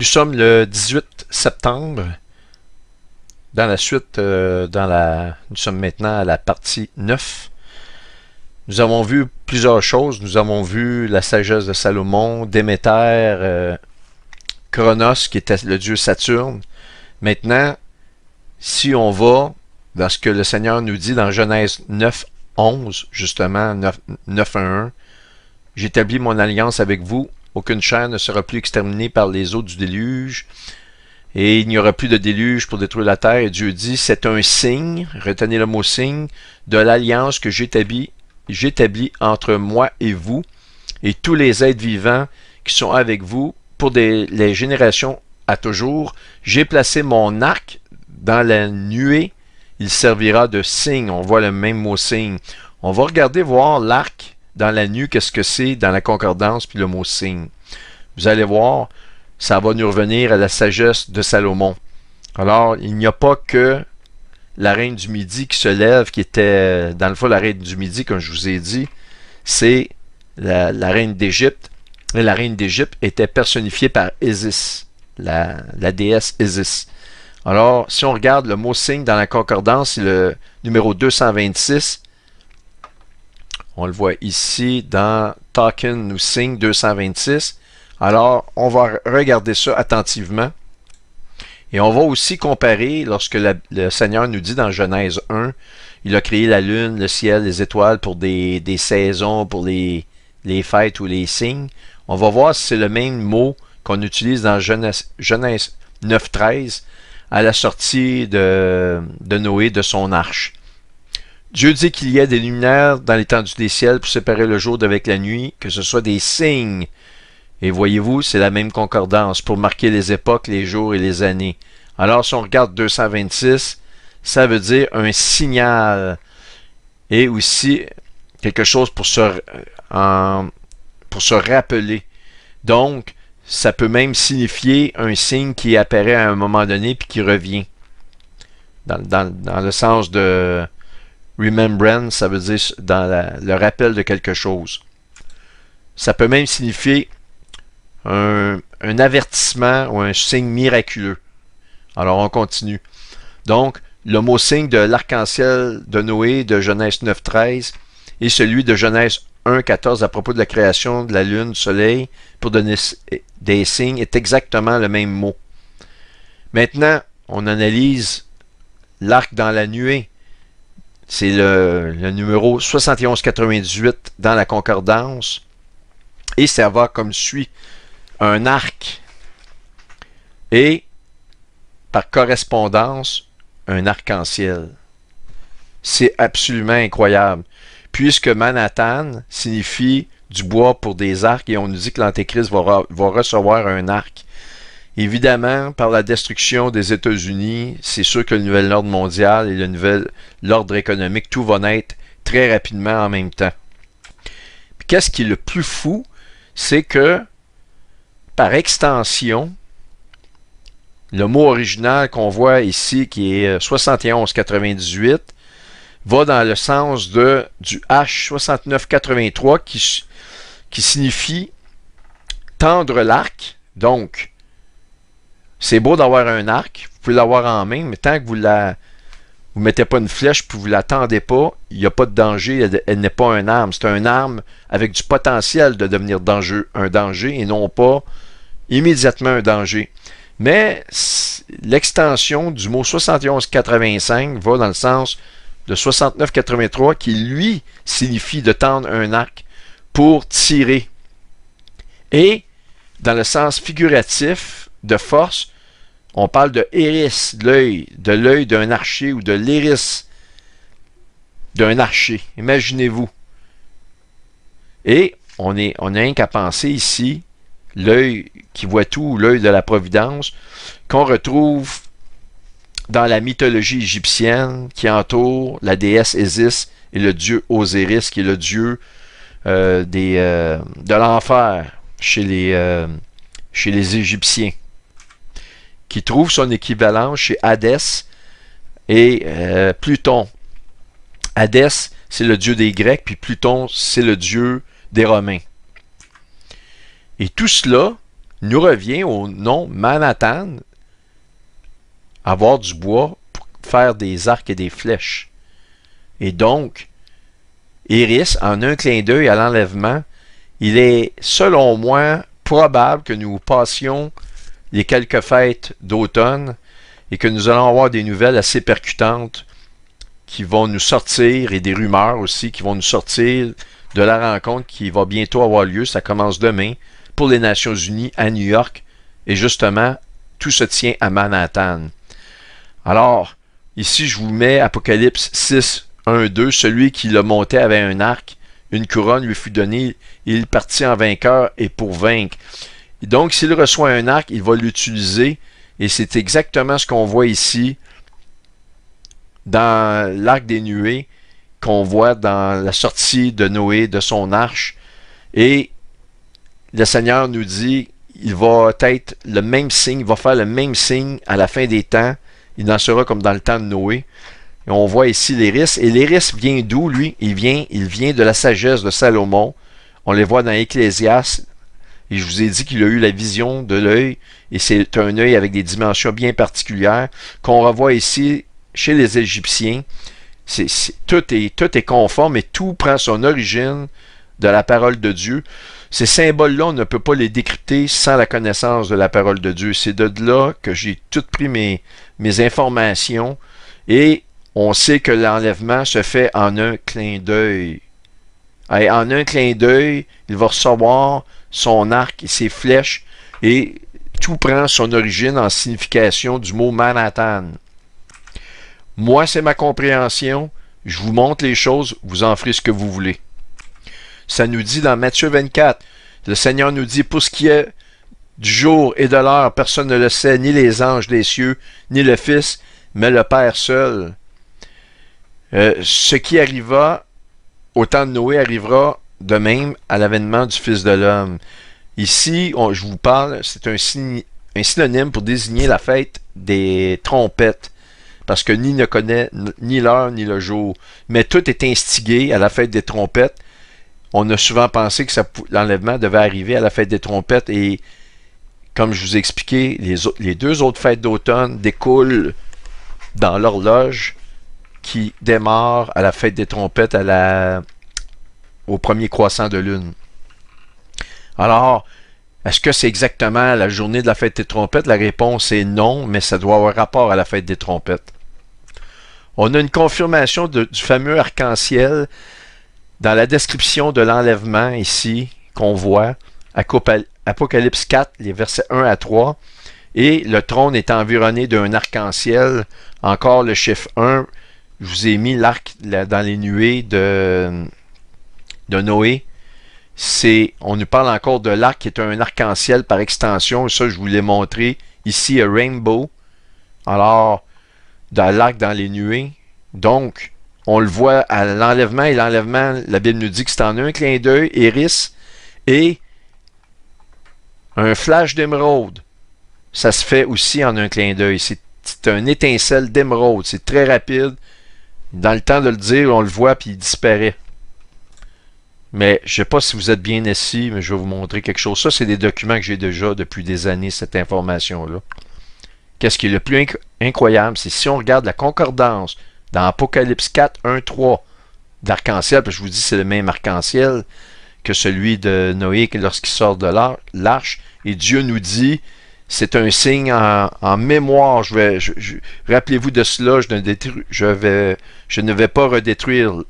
Nous sommes le 18 septembre. Dans la suite, nous sommes maintenant à la partie 9. Nous avons vu plusieurs choses. Nous avons vu la sagesse de Salomon, Déméter, Chronos, qui était le dieu Saturne. Maintenant, si on va dans ce que le Seigneur nous dit dans Genèse 9, 11, justement, 9.1.1, « J'établis mon alliance avec vous. Aucune chair ne sera plus exterminée par les eaux du déluge. Et il n'y aura plus de déluge pour détruire la terre. » Et Dieu dit, c'est un signe, retenez le mot signe, de l'alliance que j'établis entre moi et vous et tous les êtres vivants qui sont avec vous pour les générations à toujours. J'ai placé mon arc dans la nuée. Il servira de signe. On voit le même mot signe. On va regarder voir l'arc dans la nuée, qu'est-ce que c'est dans la concordance, puis le mot signe. Vous allez voir, ça va nous revenir à la sagesse de Salomon. Alors, il n'y a pas que la reine du Midi qui se lève, qui était, dans le fond, la reine du Midi, comme je vous ai dit, c'est la reine d'Égypte. Et la reine d'Égypte était personnifiée par Isis, la déesse Isis. Alors, si on regarde le mot signe dans la concordance, c'est le numéro 226. On le voit ici dans Token ou signe 226. Alors, on va regarder ça attentivement. Et on va aussi comparer lorsque le Seigneur nous dit dans Genèse 1, il a créé la lune, le ciel, les étoiles pour des saisons, pour les fêtes ou les signes. On va voir si c'est le même mot qu'on utilise dans Genèse 9.13 à la sortie de Noé de son arche. Dieu dit qu'il y a des luminaires dans l'étendue des ciels pour séparer le jour d'avec la nuit, que ce soit des signes. Et voyez-vous, c'est la même concordance pour marquer les époques, les jours et les années. Alors, si on regarde 226, ça veut dire un signal. Et aussi, quelque chose pour se rappeler. Donc, ça peut même signifier un signe qui apparaît à un moment donné puis qui revient. Dans le sens de remembrance, ça veut dire dans le rappel de quelque chose. Ça peut même signifier un avertissement ou un signe miraculeux. Alors, on continue. Donc, le mot signe de l'arc-en-ciel de Noé de Genèse 9.13 et celui de Genèse 1.14 à propos de la création de la lune, du soleil, pour donner des signes, est exactement le même mot. Maintenant, on analyse l'arc dans la nuée. C'est le numéro 7198 dans la concordance. Et ça va comme suit. Un arc et par correspondance un arc-en-ciel. C'est absolument incroyable. Puisque Manhattan signifie du bois pour des arcs et on nous dit que l'Antéchrist va recevoir un arc. Évidemment, par la destruction des États-Unis, c'est sûr que le nouvel ordre mondial et le nouvel ordre économique, tout va naître très rapidement en même temps. Qu'est-ce qui est le plus fou, c'est que par extension, le mot original qu'on voit ici, qui est 7198, va dans le sens du H6983 qui signifie tendre l'arc. Donc, c'est beau d'avoir un arc, vous pouvez l'avoir en main, mais tant que vous ne mettez pas une flèche puis vous ne la tendez pas, il n'y a pas de danger, elle n'est pas une arme. C'est une arme avec du potentiel de devenir un danger et non pas immédiatement un danger. Mais l'extension du mot 7185 va dans le sens de 6983 qui, lui, signifie de tendre un arc pour tirer. Et, dans le sens figuratif de force, on parle de iris, de l'œil d'un archer ou de l'iris d'un archer. Imaginez-vous. Et on n'a rien qu'à penser ici, l'œil qui voit tout, ou l'œil de la providence, qu'on retrouve dans la mythologie égyptienne qui entoure la déesse Isis et le dieu Osiris, qui est le dieu de l'enfer chez les Égyptiens, qui trouve son équivalent chez Hadès et Pluton. Hadès, c'est le dieu des Grecs, puis Pluton, c'est le dieu des Romains. Et tout cela nous revient au nom Manhattan, avoir du bois pour faire des arcs et des flèches. Et donc, Iris, en un clin d'œil à l'enlèvement, il est, selon moi, probable que nous passions les quelques fêtes d'automne et que nous allons avoir des nouvelles assez percutantes qui vont nous sortir, et des rumeurs aussi qui vont nous sortir de la rencontre qui va bientôt avoir lieu. Ça commence demain pour les Nations Unies à New York. Et justement, tout se tient à Manhattan. Alors, ici, je vous mets Apocalypse 6, 1, 2. Celui qui le montait avait un arc. Une couronne lui fut donnée. Il partit en vainqueur et pour vaincre. Et donc, s'il reçoit un arc, il va l'utiliser. Et c'est exactement ce qu'on voit ici dans l'arc des nuées, qu'on voit dans la sortie de Noé de son arche. Et le Seigneur nous dit, il va être le même signe, il va faire le même signe à la fin des temps. Il en sera comme dans le temps de Noé. Et on voit ici l'Iris. Et l'Iris vient d'où, lui? Il vient de la sagesse de Salomon. On les voit dans Ecclésiaste. Et je vous ai dit qu'il a eu la vision de l'œil. Et c'est un œil avec des dimensions bien particulières qu'on revoit ici chez les Égyptiens. Tout est conforme et tout prend son origine de la parole de Dieu. Ces symboles-là, on ne peut pas les décrypter sans la connaissance de la parole de Dieu. C'est de là que j'ai tout pris mes informations et on sait que l'enlèvement se fait en un clin d'œil. En un clin d'œil, il va recevoir son arc et ses flèches et tout prend son origine en signification du mot Manhattan. Moi, c'est ma compréhension. Je vous montre les choses, vous en ferez ce que vous voulez. Ça nous dit dans Matthieu 24, le Seigneur nous dit, pour ce qui est du jour et de l'heure, personne ne le sait, ni les anges des cieux, ni le Fils, mais le Père seul. Ce qui arriva au temps de Noé arrivera de même à l'avènement du Fils de l'homme. Ici, je vous parle, c'est un synonyme pour désigner la fête des trompettes. Parce que ni ne connaît ni l'heure ni le jour. Mais tout est instigé à la fête des trompettes. On a souvent pensé que l'enlèvement devait arriver à la fête des trompettes. Et comme je vous ai expliqué, les deux autres fêtes d'automne découlent dans l'horloge qui démarre à la fête des trompettes au premier croissant de lune. Alors, est-ce que c'est exactement la journée de la fête des trompettes? La réponse est non, mais ça doit avoir rapport à la fête des trompettes. On a une confirmation du fameux arc-en-ciel dans la description de l'enlèvement ici, qu'on voit, Apocalypse 4, les versets 1 à 3, et le trône est environné d'un arc-en-ciel, encore le chiffre 1, je vous ai mis l'arc dans les nuées de Noé. On nous parle encore de l'arc qui est un arc-en-ciel par extension, et ça je vous l'ai montré ici, un rainbow. Alors, dans l'arc dans les nuées. Donc, on le voit à l'enlèvement, et l'enlèvement, la Bible nous dit que c'est en un clin d'œil, Iris, et un flash d'émeraude. Ça se fait aussi en un clin d'œil. C'est un étincelle d'émeraude. C'est très rapide. Dans le temps de le dire, on le voit, puis il disparaît. Mais je ne sais pas si vous êtes bien assis, mais je vais vous montrer quelque chose. Ça, c'est des documents que j'ai déjà depuis des années, cette information-là. Qu'est-ce qui est le plus incroyable, c'est si on regarde la concordance dans Apocalypse 4, 1, 3 d'arc-en-ciel, parce que je vous dis c'est le même arc-en-ciel que celui de Noé lorsqu'il sort de l'arche, et Dieu nous dit, c'est un signe en mémoire, rappelez-vous de cela, je ne vais pas redétruire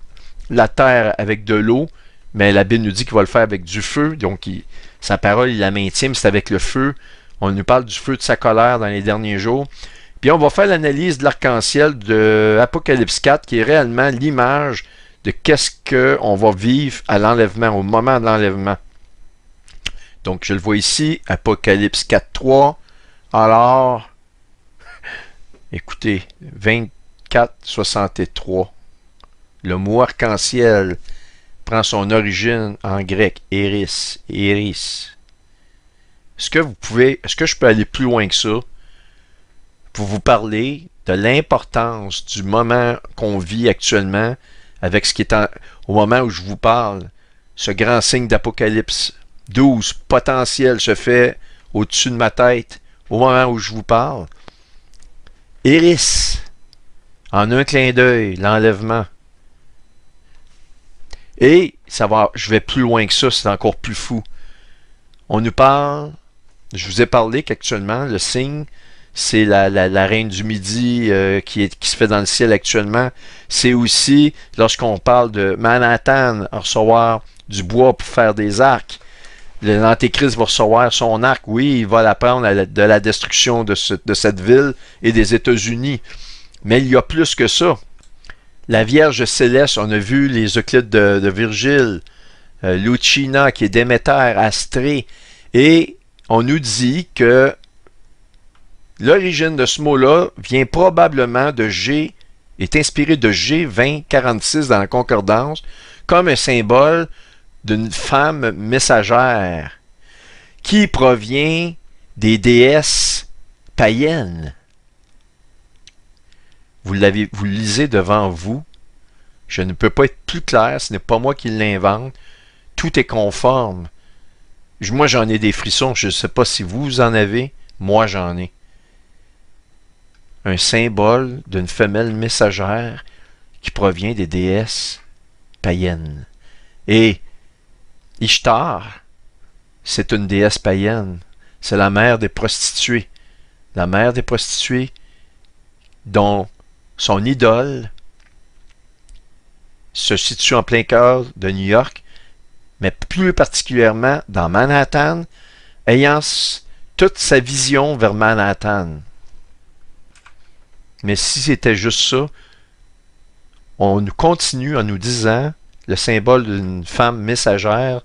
la terre avec de l'eau, mais la Bible nous dit qu'il va le faire avec du feu, donc sa parole, il la maintient, mais c'est avec le feu. On nous parle du feu de sa colère dans les derniers jours. Puis on va faire l'analyse de l'arc-en-ciel de Apocalypse 4, qui est réellement l'image de qu'est-ce qu'on va vivre à l'enlèvement, au moment de l'enlèvement. Donc, je le vois ici, Apocalypse 4, 3. Alors, écoutez, 24, 63. Le mot arc-en-ciel prend son origine en grec, Iris, Iris. Est-ce que je peux aller plus loin que ça pour vous parler de l'importance du moment qu'on vit actuellement avec ce qui est au moment où je vous parle, ce grand signe d'Apocalypse 12 potentiel se fait au-dessus de ma tête, au moment où je vous parle. Iris, en un clin d'œil, l'enlèvement. Et je vais plus loin que ça, c'est encore plus fou. On nous parle, je vous ai parlé qu'actuellement, le signe, c'est la reine du Midi qui se fait dans le ciel actuellement. C'est aussi, lorsqu'on parle de Manhattan, recevoir du bois pour faire des arcs. L'Antéchrist va recevoir son arc. Oui, il va l'apprendre de la destruction de cette ville et des États-Unis. Mais il y a plus que ça. La Vierge céleste, on a vu les Euclides de Virgile, Lucina qui est Déméter, Astrée. Et on nous dit que l'origine de ce mot-là vient probablement de G, est inspiré de G 2046 dans la concordance, comme un symbole d'une femme messagère qui provient des déesses païennes. Vous le lisez devant vous. Je ne peux pas être plus clair, ce n'est pas moi qui l'invente. Tout est conforme. Moi, j'en ai des frissons, je ne sais pas si vous en avez. Moi, j'en ai. Un symbole d'une femelle messagère qui provient des déesses païennes. Et Ishtar, c'est une déesse païenne. C'est la mère des prostituées. La mère des prostituées dont son idole se situe en plein cœur de New York, mais plus particulièrement dans Manhattan, ayant toute sa vision vers Manhattan. Mais si c'était juste ça, on nous continue en nous disant le symbole d'une femme messagère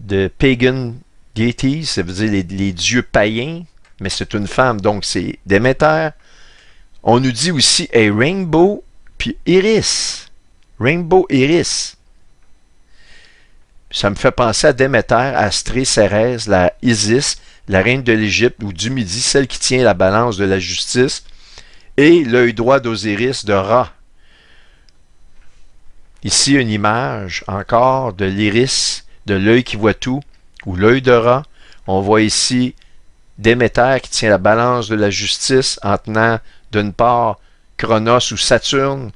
de pagan deities, ça veut dire les dieux païens, mais c'est une femme, donc c'est Déméter. On nous dit aussi a rainbow puis Iris. Rainbow Iris. Ça me fait penser à Déméter, Astrée, Cérès, la Isis, la reine de l'Égypte ou du Midi, celle qui tient la balance de la justice, et l'œil droit d'Osiris de Ra. Ici, une image encore de l'iris, de l'œil qui voit tout, ou l'œil de Ra. On voit ici Déméter qui tient la balance de la justice en tenant d'une part Chronos ou Saturne.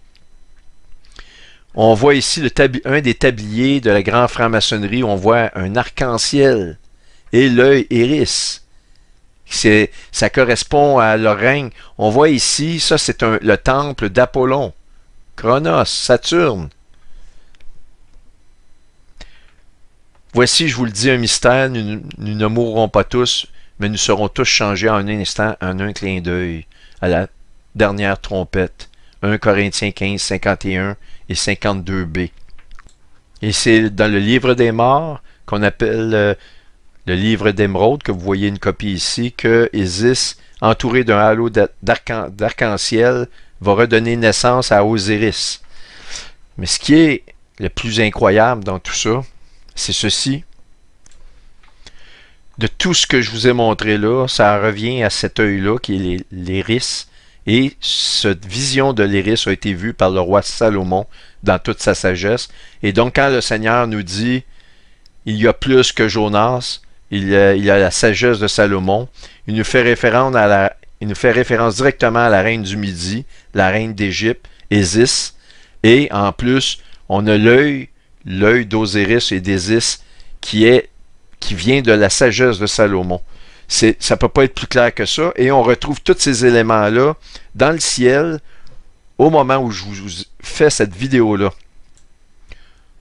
On voit ici un des tabliers de la grande franc-maçonnerie, on voit un arc-en-ciel et l'œil Iris. Ça correspond à leur règne. On voit ici, ça c'est le temple d'Apollon, Chronos, Saturne. Voici, je vous le dis, un mystère, nous ne mourrons pas tous, mais nous serons tous changés en un instant, en un clin d'œil, à la dernière trompette. 1 Corinthiens 15, 51 et 52b. Et c'est dans le livre des morts, qu'on appelle le livre d'émeraude, que vous voyez une copie ici, que Isis, entouré d'un halo d'arc-en-ciel, va redonner naissance à Osiris. Mais ce qui est le plus incroyable dans tout ça, c'est ceci. De tout ce que je vous ai montré là, ça revient à cet œil-là, qui est l'iris. Et cette vision de l'iris a été vue par le roi Salomon dans toute sa sagesse. Et donc, quand le Seigneur nous dit « Il y a plus que Jonas », il y a la sagesse de Salomon, il nous fait référence directement à la reine du Midi, la reine d'Égypte, Isis. Et en plus, on a l'œil d'Osiris et d'Isis qui vient de la sagesse de Salomon. Ça ne peut pas être plus clair que ça. Et on retrouve tous ces éléments-là dans le ciel au moment où je vous fais cette vidéo-là.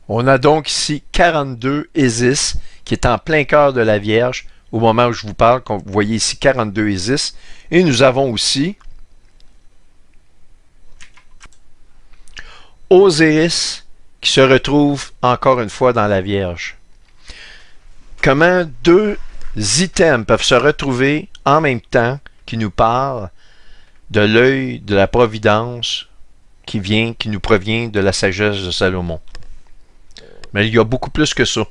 On a donc ici 42 Isis qui est en plein cœur de la Vierge au moment où je vous parle. Vous voyez ici 42 Isis. Et nous avons aussi Osiris qui se retrouve encore une fois dans la Vierge. Comment deux items peuvent se retrouver en même temps qui nous parlent de l'œil de la providence qui nous provient de la sagesse de Salomon. Mais il y a beaucoup plus que ça.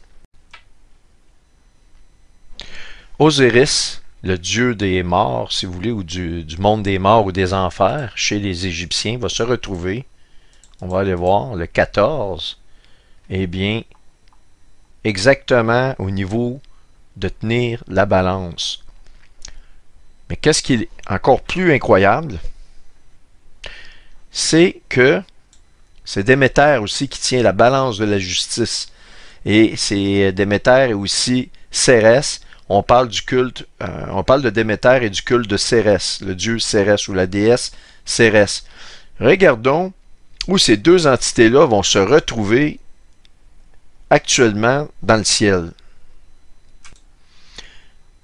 Osiris, le dieu des morts, si vous voulez, ou du monde des morts ou des enfers, chez les Égyptiens, va se retrouver, on va aller voir, le 14, eh bien, exactement au niveau de tenir la balance. Mais qu'est-ce qui est encore plus incroyable, c'est que c'est Déméter aussi qui tient la balance de la justice. Et c'est Déméter et aussi Cérès. On parle du culte, on parle de Déméter et du culte de Cérès, le dieu Cérès ou la déesse Cérès. Regardons où ces deux entités-là vont se retrouver actuellement dans le ciel.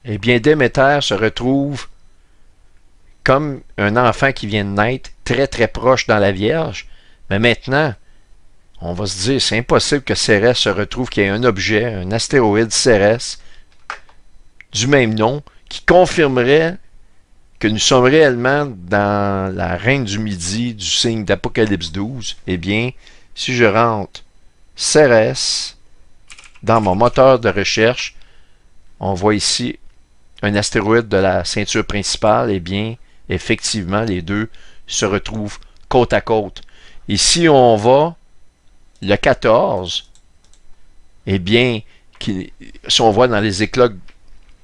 Eh bien, Déméter se retrouve comme un enfant qui vient de naître, très très proche dans la Vierge. Mais maintenant, on va se dire, c'est impossible que Cérès se retrouve qu'il y ait un objet, un astéroïde Cérès, du même nom, qui confirmerait que nous sommes réellement dans la reine du midi du signe d'Apocalypse 12. Eh bien, si je rentre Cérès dans mon moteur de recherche, on voit ici un astéroïde de la ceinture principale. Eh bien, effectivement, les deux se retrouvent côte à côte. Et si on va le 14, eh bien, si on voit dans les éclats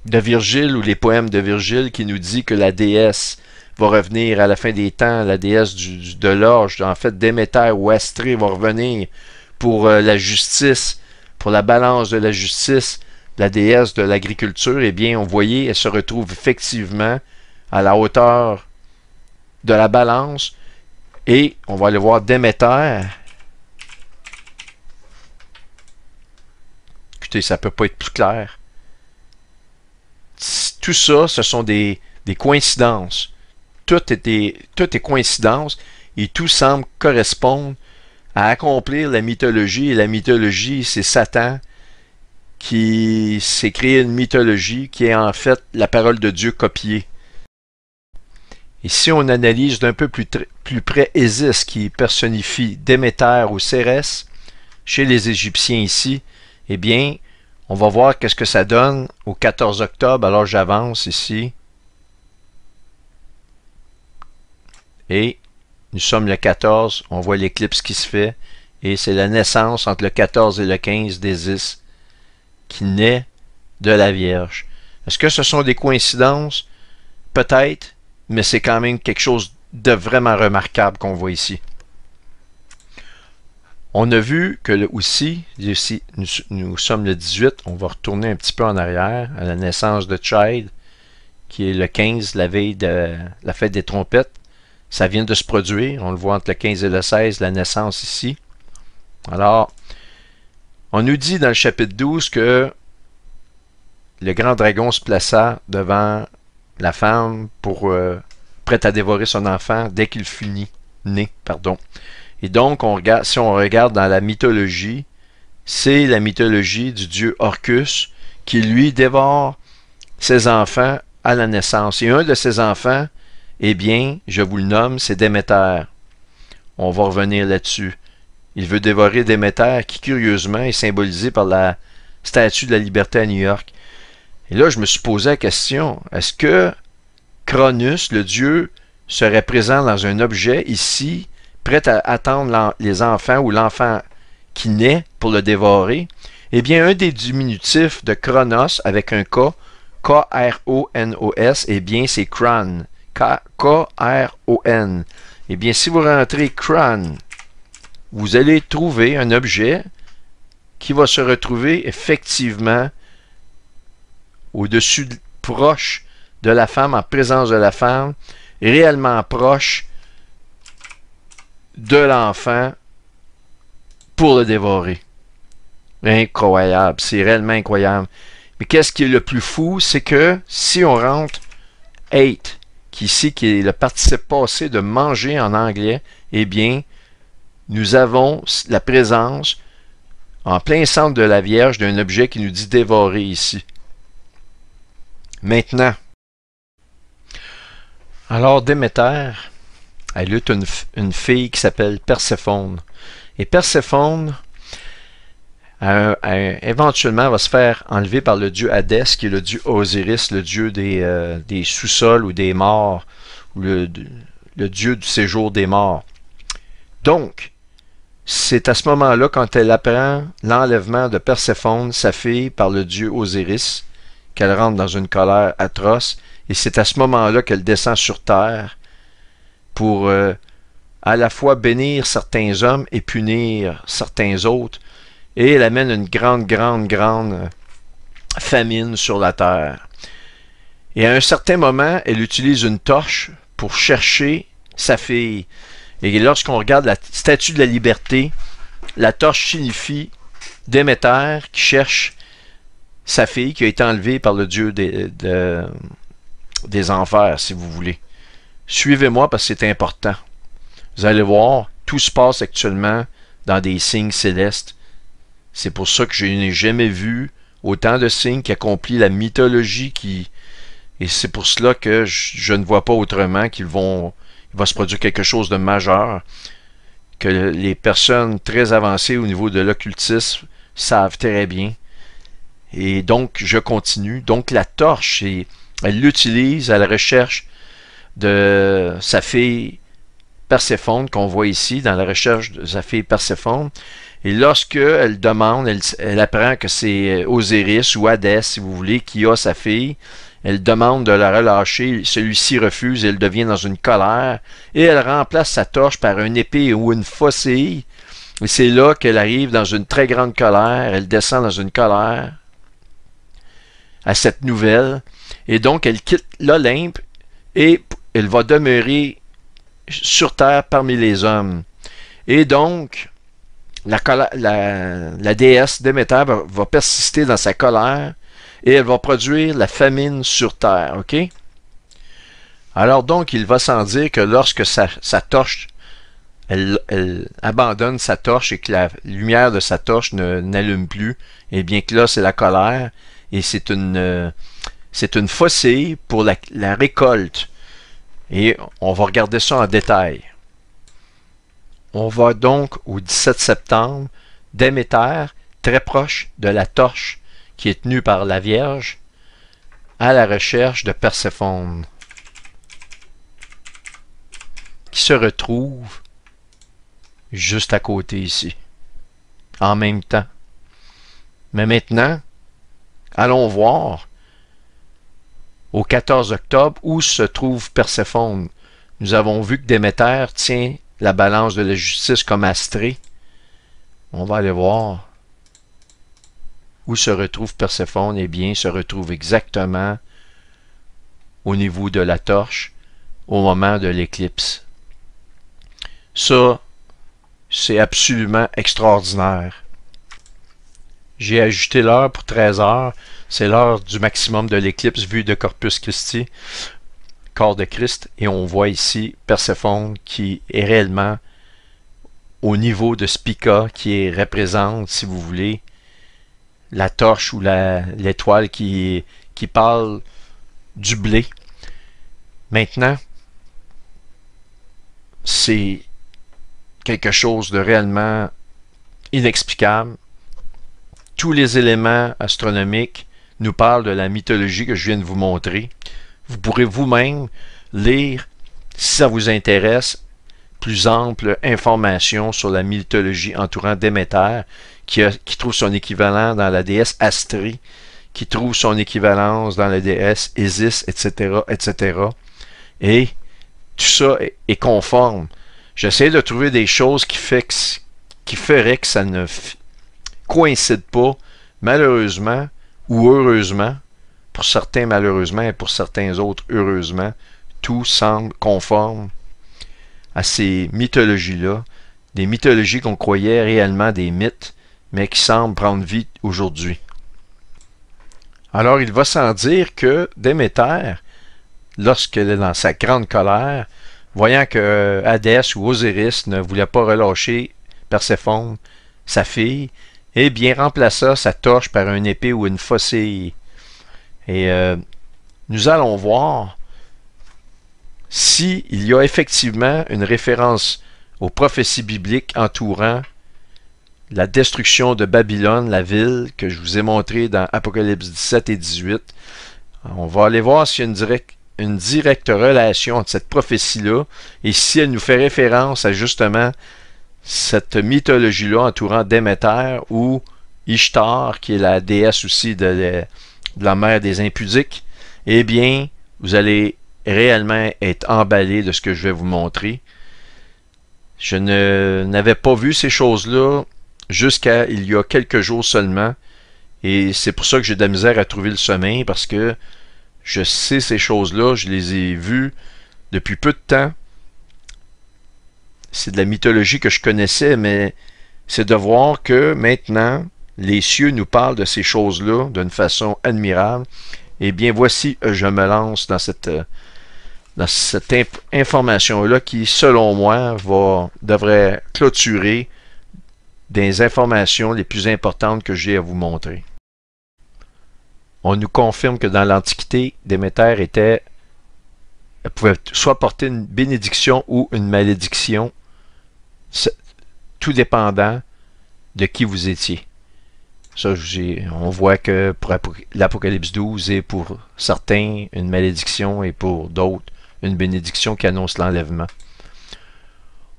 de Virgile ou les poèmes de Virgile qui nous dit que la déesse va revenir à la fin des temps, la déesse de l'orge, en fait Déméter ou Astrée va revenir pour la justice, pour la balance de la justice, la déesse de l'agriculture, eh bien, on voyait, elle se retrouve effectivement à la hauteur de la balance. Et on va aller voir Déméter. Écoutez, ça ne peut pas être plus clair. Tout ça, ce sont des coïncidences. Tout est coïncidence et tout semble correspondre à accomplir la mythologie. Et la mythologie, c'est Satan qui s'est créé une mythologie qui est en fait la parole de Dieu copiée. Et si on analyse d'un peu plus près Isis qui personnifie Déméter ou Cérès chez les Égyptiens ici, eh bien, on va voir qu'est-ce que ça donne au 14 octobre. Alors j'avance ici. Et nous sommes le 14, on voit l'éclipse qui se fait. Et c'est la naissance entre le 14 et le 15 d'Isis qui naît de la Vierge. Est-ce que ce sont des coïncidences? Peut-être. Mais c'est quand même quelque chose de vraiment remarquable qu'on voit ici. On a vu que ici nous sommes le 18, on va retourner un petit peu en arrière à la naissance de Child, qui est le 15, la veille de la fête des trompettes. Ça vient de se produire, on le voit entre le 15 et le 16, la naissance ici. Alors, on nous dit dans le chapitre 12 que le grand dragon se plaça devant la femme prête à dévorer son enfant dès qu'il fut né. Et donc, si on regarde dans la mythologie, c'est la mythologie du dieu Orcus qui, lui, dévore ses enfants à la naissance. Et un de ses enfants, eh bien, je vous le nomme, c'est Déméter. On va revenir là-dessus. Il veut dévorer Déméter, qui, curieusement, est symbolisé par la Statue de la Liberté à New York. Et là, je me suis posé la question, est-ce que Cronus, le dieu, serait présent dans un objet ici, prêt à attendre les enfants ou l'enfant qui naît pour le dévorer? Eh bien, un des diminutifs de Chronos avec un K, K-R-O-N-O-S, eh bien, c'est Kron. K-R-O-N. Eh bien, si vous rentrez Kron, vous allez trouver un objet qui va se retrouver effectivement au-dessus, proche de la femme, en présence de la femme, réellement proche de l'enfant pour le dévorer. Incroyable, c'est réellement incroyable. Mais qu'est-ce qui est le plus fou, c'est que si on rentre 8, qui est le participe passé de manger en anglais, eh bien, nous avons la présence en plein centre de la Vierge d'un objet qui nous dit dévorer ici. Maintenant, alors Déméter, elle eut une fille qui s'appelle Perséphone. Et Perséphone, éventuellement, va se faire enlever par le dieu Hadès, qui est le dieu Osiris, le dieu des sous-sols ou des morts, ou le dieu du séjour des morts. Donc, c'est à ce moment-là, quand elle apprend l'enlèvement de Perséphone, sa fille, par le dieu Osiris, qu'elle rentre dans une colère atroce, et c'est à ce moment-là qu'elle descend sur terre pour à la fois bénir certains hommes et punir certains autres, et elle amène une grande famine sur la terre. Et à un certain moment, elle utilise une torche pour chercher sa fille. Et lorsqu'on regarde la statue de la liberté, la torche signifie Déméter qui cherche sa fille qui a été enlevée par le dieu des enfers, si vous voulez. Suivez-moi parce que c'est important. Vous allez voir, tout se passe actuellement dans des signes célestes. C'est pour ça que je n'ai jamais vu autant de signes qui accomplissent la mythologie et c'est pour cela que je ne vois pas autrement il va se produire quelque chose de majeur que les personnes très avancées au niveau de l'occultisme savent très bien. Et donc, je continue. Donc, la torche, elle l'utilise à la recherche de sa fille Perséphone, qu'on voit ici, dans la recherche de sa fille Perséphone. Et lorsque elle demande, elle apprend que c'est Osiris ou Hadès, si vous voulez, qui a sa fille. Elle demande de la relâcher, celui-ci refuse, elle devient dans une colère, et elle remplace sa torche par une épée ou une faucille. Et c'est là qu'elle arrive dans une très grande colère, elle descend dans une colère à cette nouvelle, et donc elle quitte l'Olympe, et elle va demeurer sur terre parmi les hommes. Et donc, la déesse Déméter va persister dans sa colère, et elle va produire la famine sur terre, ok? Alors donc, il va sans dire que lorsque sa torche, elle abandonne sa torche et que la lumière de sa torche n'allume plus, et bien que là, c'est la colère, et c'est une faucille pour la récolte. Et on va regarder ça en détail. On va donc au 17 septembre, Déméter, très proche de la torche, qui est tenu par la Vierge, à la recherche de Perséphone, qui se retrouve juste à côté ici, en même temps. Mais maintenant, allons voir, au 14 octobre, où se trouve Perséphone. Nous avons vu que Déméter tient la balance de la justice comme astrée. On va aller voir. Où se retrouve Perséphone? Eh bien, il se retrouve exactement au niveau de la torche, au moment de l'éclipse. Ça, c'est absolument extraordinaire. J'ai ajouté l'heure pour 13 heures. C'est l'heure du maximum de l'éclipse vue de Corpus Christi, corps de Christ. Et on voit ici Perséphone qui est réellement au niveau de Spica, qui représente, si vous voulez, la torche ou l'étoile qui parle du blé. Maintenant, c'est quelque chose de réellement inexplicable. Tous les éléments astronomiques nous parlent de la mythologie que je viens de vous montrer. Vous pourrez vous-même lire, si ça vous intéresse, plus ample information sur la mythologie entourant Déméter, qui trouve son équivalent dans la déesse Astrée, qui trouve son équivalence dans la déesse Isis, etc., etc. Et tout ça est conforme. J'essaie de trouver des choses qui feraient que ça ne coïncide pas, malheureusement ou heureusement, pour certains malheureusement et pour certains autres heureusement, tout semble conforme à ces mythologies-là, des mythologies qu'on croyait réellement des mythes, mais qui semblent prendre vie aujourd'hui. Alors il va sans dire que Déméter, lorsqu'elle est dans sa grande colère, voyant que Hadès ou Osiris ne voulait pas relâcher Perséphone, sa fille, eh bien remplaça sa torche par une épée ou une faucille. Et nous allons voir s'il y a effectivement une référence aux prophéties bibliques entourant la destruction de Babylone, la ville que je vous ai montré dans Apocalypse 17 et 18. On va aller voir s'il y a une directe relation entre cette prophétie-là et si elle nous fait référence à justement cette mythologie-là entourant Déméter ou Ishtar, qui est la déesse aussi de de la mer des impudiques, eh bien, vous allez réellement être emballé de ce que je vais vous montrer. Je n'avais pas vu ces choses-là jusqu'à il y a quelques jours seulement. Et c'est pour ça que j'ai de la misère à trouver le sommeil, parce que je sais ces choses-là, je les ai vues depuis peu de temps. C'est de la mythologie que je connaissais, mais c'est de voir que maintenant, les cieux nous parlent de ces choses-là d'une façon admirable. Eh bien, voici, je me lance dans cette information-là qui, selon moi, devrait clôturer des informations les plus importantes que j'ai à vous montrer. On nous confirme que dans l'Antiquité, Déméter pouvait soit porter une bénédiction ou une malédiction, tout dépendant de qui vous étiez. Ça, on voit que pour l'Apocalypse 12 est pour certains une malédiction et pour d'autres une bénédiction qui annonce l'enlèvement.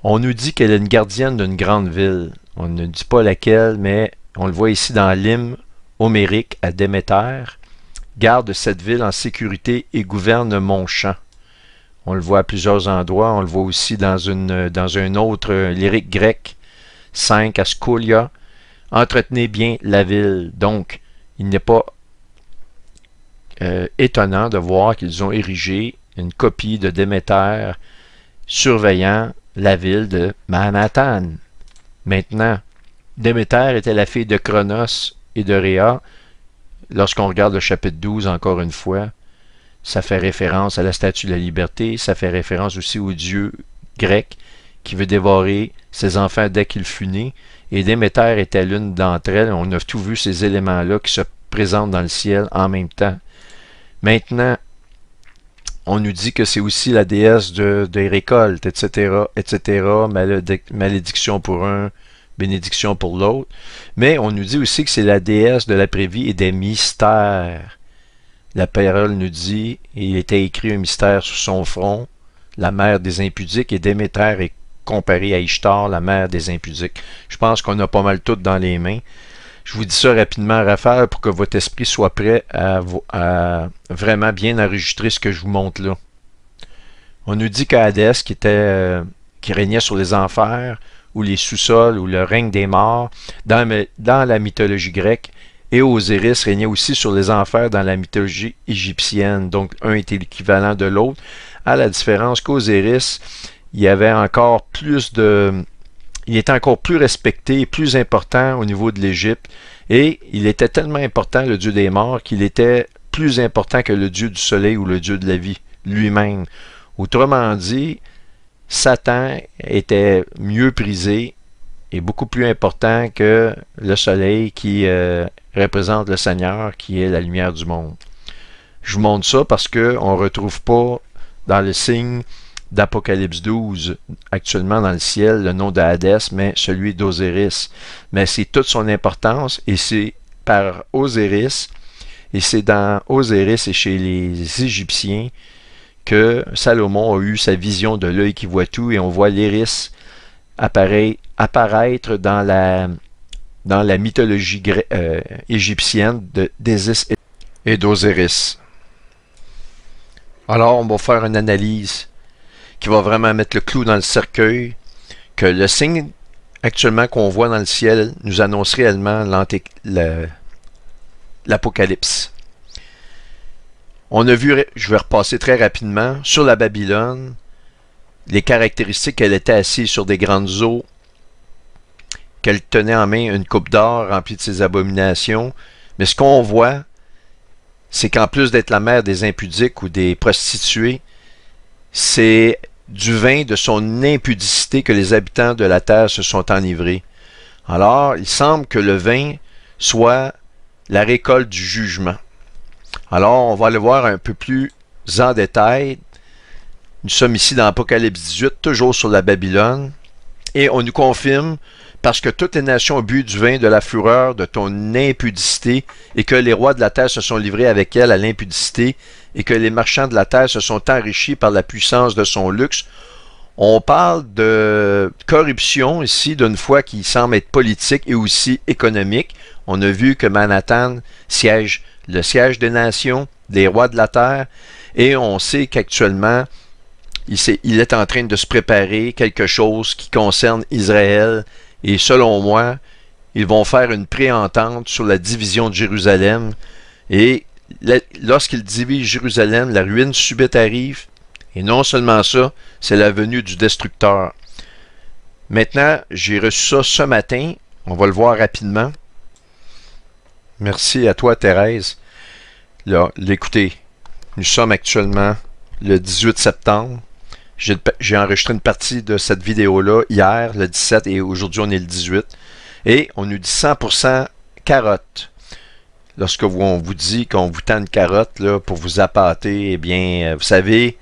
On nous dit qu'elle est une gardienne d'une grande ville. On ne dit pas laquelle, mais on le voit ici dans l'hymne homérique à Déméter. Garde cette ville en sécurité et gouverne mon champ. On le voit à plusieurs endroits. On le voit aussi dans un autre lyrique grec, 5 à Schoulia. Entretenez bien la ville. Donc, il n'est pas étonnant de voir qu'ils ont érigé une copie de Déméter surveillant la ville de Manhattan. Maintenant, Déméter était la fille de Cronos et de Rhea. Lorsqu'on regarde le chapitre 12, encore une fois, ça fait référence à la statue de la liberté, ça fait référence aussi au dieu grec qui veut dévorer ses enfants dès qu'il fut né. Et Déméter était l'une d'entre elles. On a tout vu ces éléments-là qui se présentent dans le ciel en même temps. Maintenant, on nous dit que c'est aussi la déesse des récoltes, etc., etc., malédiction pour un, bénédiction pour l'autre. Mais on nous dit aussi que c'est la déesse de l'après-vie et des mystères. La parole nous dit, il était écrit un mystère sur son front, la mère des impudiques, et Déméter est comparé à Ishtar, la mère des impudiques. Je pense qu'on a pas mal tout dans les mains. Je vous dis ça rapidement à rafale pour que votre esprit soit prêt à vraiment bien enregistrer ce que je vous montre là. On nous dit qu'Hadès, qui régnait sur les enfers, ou les sous-sols, ou le règne des morts, dans la mythologie grecque, et Osiris régnait aussi sur les enfers dans la mythologie égyptienne. Donc, un était l'équivalent de l'autre, à la différence qu'Osiris, il était encore plus respecté et plus important au niveau de l'Égypte. Et il était tellement important, le dieu des morts, qu'il était plus important que le dieu du soleil ou le dieu de la vie lui-même. Autrement dit, Satan était mieux prisé et beaucoup plus important que le soleil qui représente le Seigneur, qui est la lumière du monde. Je vous montre ça parce qu'on ne retrouve pas dans le signe d'Apocalypse 12, actuellement dans le ciel, le nom de Hadès, mais celui d'Osiris. Mais c'est toute son importance, et c'est par Osiris, et c'est dans Osiris et chez les Égyptiens que Salomon a eu sa vision de l'œil qui voit tout, et on voit l'iris apparaître dans la mythologie égyptienne d'Isis et d'Osiris. Alors, on va faire une analyse qui va vraiment mettre le clou dans le cercueil, que le signe actuellement qu'on voit dans le ciel nous annonce réellement l'Apocalypse. On a vu, je vais repasser très rapidement, sur la Babylone, les caractéristiques qu'elle était assise sur des grandes eaux, qu'elle tenait en main une coupe d'or remplie de ses abominations. Mais ce qu'on voit, c'est qu'en plus d'être la mère des impudiques ou des prostituées, c'est du vin de son impudicité que les habitants de la terre se sont enivrés. Alors, il semble que le vin soit la récolte du jugement. Alors, on va le voir un peu plus en détail. Nous sommes ici dans Apocalypse 18, toujours sur la Babylone, et on nous confirme, parce que toutes les nations ont bu du vin de la fureur de ton impudicité, et que les rois de la terre se sont livrés avec elle à l'impudicité, et que les marchands de la terre se sont enrichis par la puissance de son luxe. On parle de corruption ici, d'une foi qui semble être politique et aussi économique. On a vu que Manhattan siège le siège des nations, des rois de la terre, et on sait qu'actuellement, il est en train de se préparer quelque chose qui concerne Israël, et selon moi, ils vont faire une préentente sur la division de Jérusalem, et lorsqu'ils divisent Jérusalem, la ruine subite arrive, et non seulement ça, c'est la venue du destructeur. Maintenant, j'ai reçu ça ce matin, on va le voir rapidement. Merci à toi, Thérèse. Là, l'écoutez, nous sommes actuellement le 18 septembre. J'ai enregistré une partie de cette vidéo-là hier, le 17, et aujourd'hui on est le 18. Et on nous dit 100% carotte. Lorsque on vous dit qu'on vous tend une carotte là, pour vous appâter, eh bien, vous savez,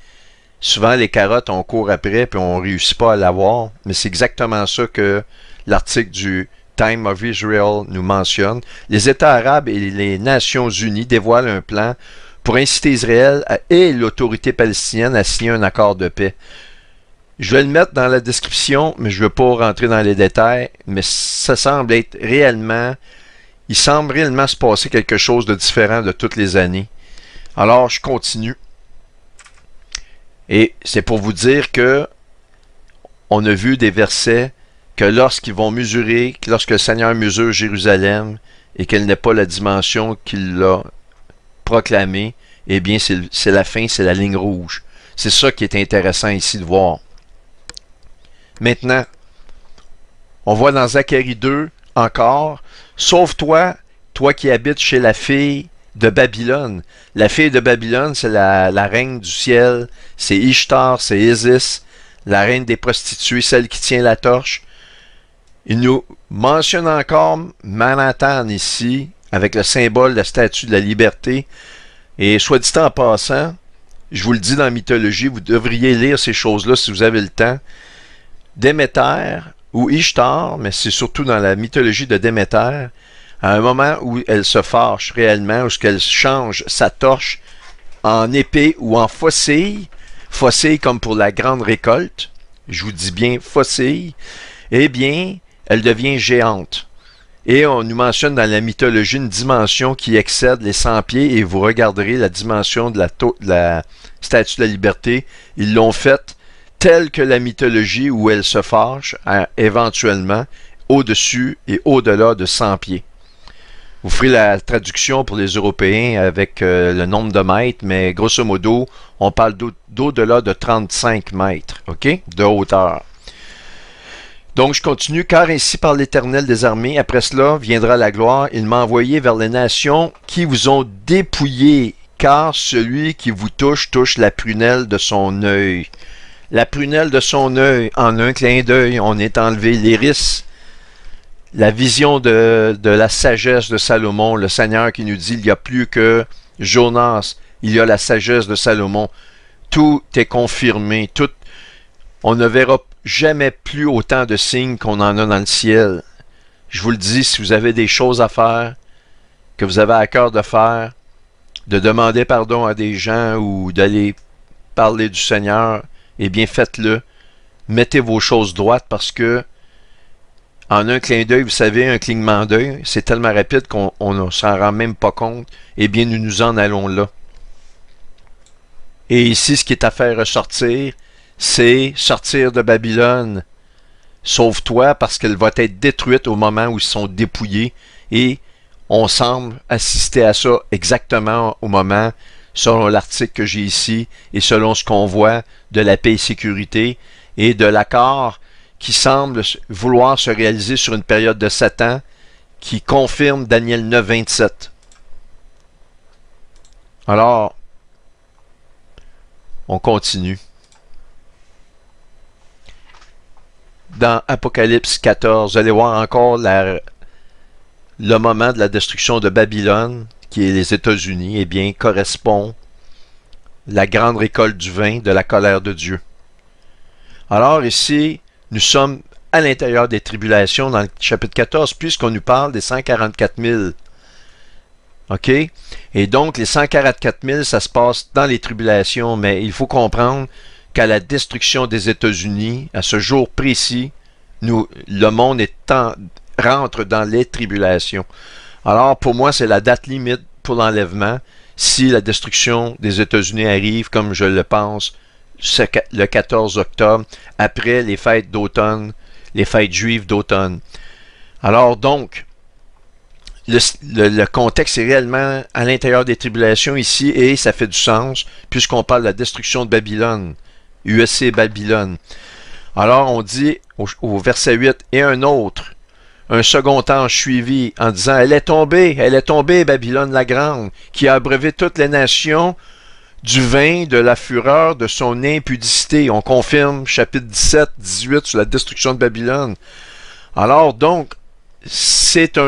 souvent les carottes, on court après puis on ne réussit pas à l'avoir. Mais c'est exactement ça que l'article du Time of Israel nous mentionne. Les États arabes et les Nations unies dévoilent un plan pour inciter Israël et l'autorité palestinienne à signer un accord de paix. Je vais le mettre dans la description, mais je ne veux pas rentrer dans les détails, mais ça semble être réellement, il semble réellement se passer quelque chose de différent de toutes les années. Alors, je continue. Et c'est pour vous dire que on a vu des versets que lorsqu'ils vont mesurer, lorsque le Seigneur mesure Jérusalem et qu'elle n'est pas la dimension qu'il a proclamée, eh bien, c'est la fin, c'est la ligne rouge. C'est ça qui est intéressant ici de voir. Maintenant, on voit dans Zacharie 2 encore, « Sauve-toi, toi qui habites chez la fille de Babylone. » La fille de Babylone, c'est la reine du ciel, c'est Ishtar, c'est Isis, la reine des prostituées, celle qui tient la torche. Il nous mentionne encore Manhattan ici, avec le symbole de la statue de la liberté. Et soit dit en passant, je vous le dis dans la mythologie, vous devriez lire ces choses-là si vous avez le temps. Déméter ou Ishtar, mais c'est surtout dans la mythologie de Déméter, à un moment où elle se fâche réellement, où elle change sa torche en épée ou en faucille, faucille comme pour la grande récolte, je vous dis bien faucille, eh bien, elle devient géante. Et on nous mentionne dans la mythologie une dimension qui excède les 100 pieds, et vous regarderez la dimension de la statue de la liberté. Ils l'ont faite telle que la mythologie où elle se fâche, éventuellement, au-dessus et au-delà de 100 pieds. Vous ferez la traduction pour les Européens avec le nombre de mètres, mais grosso modo, on parle d'au-delà de 35 mètres, ok, de hauteur. Donc, je continue. « Car ainsi par l'Éternel des armées, après cela viendra la gloire. Il m'a envoyé vers les nations qui vous ont dépouillé, car celui qui vous touche, touche la prunelle de son œil. » La prunelle de son œil, en un clin d'œil, on est enlevé l'iris. La vision de la sagesse de Salomon, le Seigneur qui nous dit, il n'y a plus que Jonas, il y a la sagesse de Salomon. Tout est confirmé, on ne verra jamais plus autant de signes qu'on en a dans le ciel. Je vous le dis, si vous avez des choses à faire, que vous avez à cœur de faire, de demander pardon à des gens ou d'aller parler du Seigneur, eh bien faites-le. Mettez vos choses droites parce que en un clin d'œil, vous savez, un clignement d'œil, c'est tellement rapide qu'on ne s'en rend même pas compte. Eh bien, nous nous en allons là. Et ici, ce qui est à faire ressortir, c'est sortir de Babylone. Sauve-toi parce qu'elle va être détruite au moment où ils sont dépouillés. Et on semble assister à ça exactement au moment, selon l'article que j'ai ici, et selon ce qu'on voit de la paix et sécurité, et de l'accord qui semble vouloir se réaliser sur une période de 7 ans, qui confirme Daniel 9, 27. Alors, on continue. Dans Apocalypse 14, vous allez voir encore le moment de la destruction de Babylone, qui est les États-Unis, eh bien, correspond la grande récolte du vin de la colère de Dieu. Alors ici, nous sommes à l'intérieur des tribulations dans le chapitre 14, puisqu'on nous parle des 144 000. OK? Et donc, les 144 000, ça se passe dans les tribulations, mais il faut comprendre qu'à la destruction des États-Unis, à ce jour précis, le monde rentre dans les tribulations. Alors, pour moi, c'est la date limite pour l'enlèvement si la destruction des États-Unis arrive, comme je le pense, le 14 octobre, après les fêtes d'automne, les fêtes juives d'automne. Alors donc, le contexte est réellement à l'intérieur des tribulations ici, et ça fait du sens, puisqu'on parle de la destruction de Babylone, USC Babylone. Alors on dit au verset 8, « Et un second ange suivi en disant, elle est tombée, Babylone la grande, qui a abreuvé toutes les nations du vin de la fureur de son impudicité. » On confirme chapitre 17, 18 sur la destruction de Babylone. Alors donc, c'est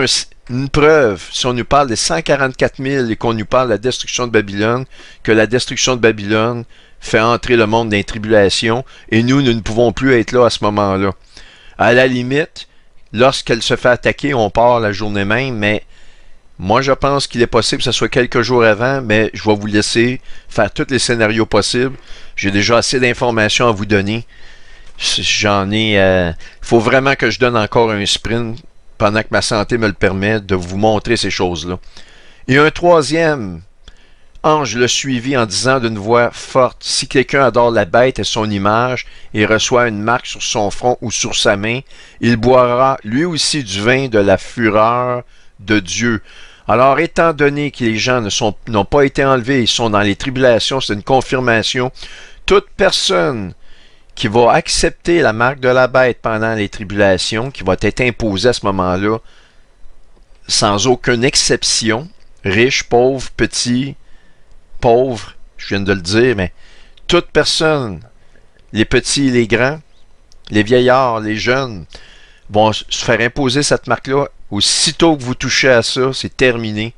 une preuve, si on nous parle des 144 000 et qu'on nous parle de la destruction de Babylone, que la destruction de Babylone fait entrer le monde dans les tribulations, et nous ne pouvons plus être là à ce moment-là. À la limite, lorsqu'elle se fait attaquer, on part la journée même, mais moi je pense qu'il est possible que ce soit quelques jours avant, mais je vais vous laisser faire tous les scénarios possibles. J'ai déjà assez d'informations à vous donner. J'en ai... Il faut vraiment que je donne encore un sprint pendant que ma santé me le permet de vous montrer ces choses-là. Et un troisième ange le suivit en disant d'une voix forte, « Si quelqu'un adore la bête et son image et reçoit une marque sur son front ou sur sa main, il boira lui aussi du vin de la fureur de Dieu. » Alors, étant donné que les gens n'ont pas été enlevés, ils sont dans les tribulations, c'est une confirmation, toute personne qui va accepter la marque de la bête pendant les tribulations, qui va être imposée à ce moment-là, sans aucune exception, riche, pauvre, petit, pauvres, je viens de le dire, mais toute personne, les petits et les grands, les vieillards, les jeunes, vont se faire imposer cette marque-là. Aussitôt que vous touchez à ça, c'est terminé.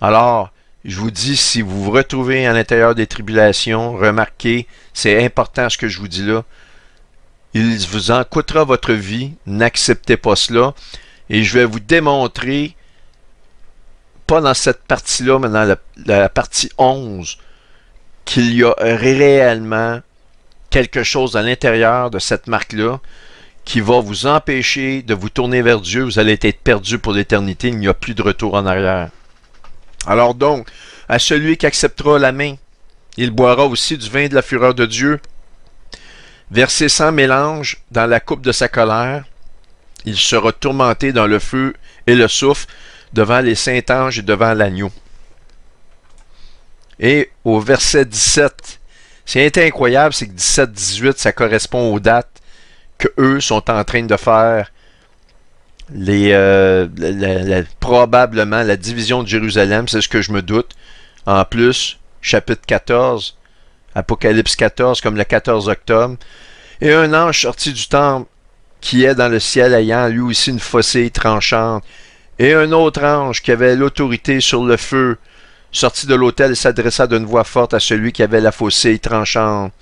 Alors, je vous dis, si vous vous retrouvez à l'intérieur des tribulations, remarquez, c'est important ce que je vous dis là. Il vous en coûtera votre vie, n'acceptez pas cela. Et je vais vous démontrer, pas dans cette partie-là, mais dans la partie 11, qu'il y a réellement quelque chose à l'intérieur de cette marque-là qui va vous empêcher de vous tourner vers Dieu. Vous allez être perdu pour l'éternité. Il n'y a plus de retour en arrière. Alors donc, à celui qui acceptera la main, il boira aussi du vin de la fureur de Dieu, versé sans mélange dans la coupe de sa colère. Il sera tourmenté dans le feu et le soufre, devant les saints anges et devant l'agneau. Et au verset 17, ce qui est incroyable, c'est que 17-18, ça correspond aux dates que eux sont en train de faire probablement la division de Jérusalem, c'est ce que je me doute. En plus, chapitre 14, Apocalypse 14, comme le 14 octobre. Et un ange sorti du temple qui est dans le ciel ayant lui aussi une faucille tranchante. Et un autre ange qui avait l'autorité sur le feu, sorti de l'autel, s'adressa d'une voix forte à celui qui avait la faucille tranchante.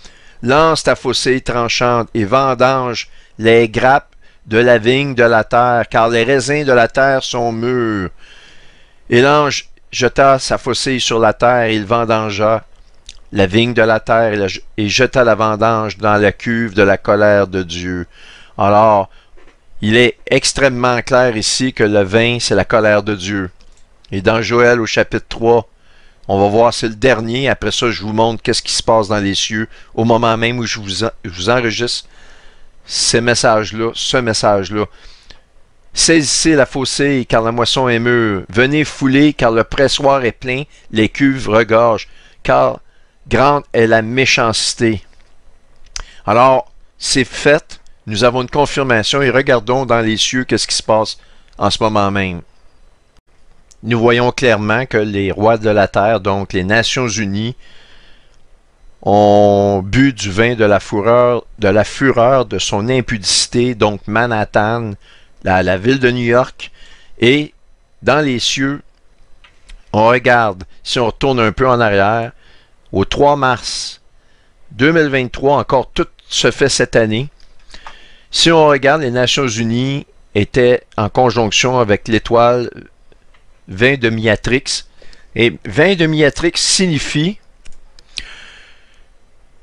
Lance ta faucille tranchante et vendange les grappes de la vigne de la terre, car les raisins de la terre sont mûrs. Et l'ange jeta sa faucille sur la terre, et il vendangea la vigne de la terre et jeta la vendange dans la cuve de la colère de Dieu. Alors, il est extrêmement clair ici que le vin, c'est la colère de Dieu. Et dans Joël au chapitre 3, on va voir, c'est le dernier. Après ça, je vous montre qu'est-ce qui se passe dans les cieux au moment même où je vous enregistre ces messages-là, ce message-là. Saisissez la faucille, car la moisson est mûre. Venez fouler, car le pressoir est plein, les cuves regorgent, car grande est la méchanceté. Alors, c'est fait. Nous avons une confirmation et regardons dans les cieux qu'est-ce qui se passe en ce moment même. Nous voyons clairement que les rois de la terre, donc les Nations Unies, ont bu du vin de la fureur de son impudicité, donc Manhattan, la ville de New York, et dans les cieux, on regarde, si on retourne un peu en arrière, au 3 mars 2023, encore tout se fait cette année. Si on regarde, les Nations Unies étaient en conjonction avec l'étoile 20 de Miatrix. Et 20 de Miatrix signifie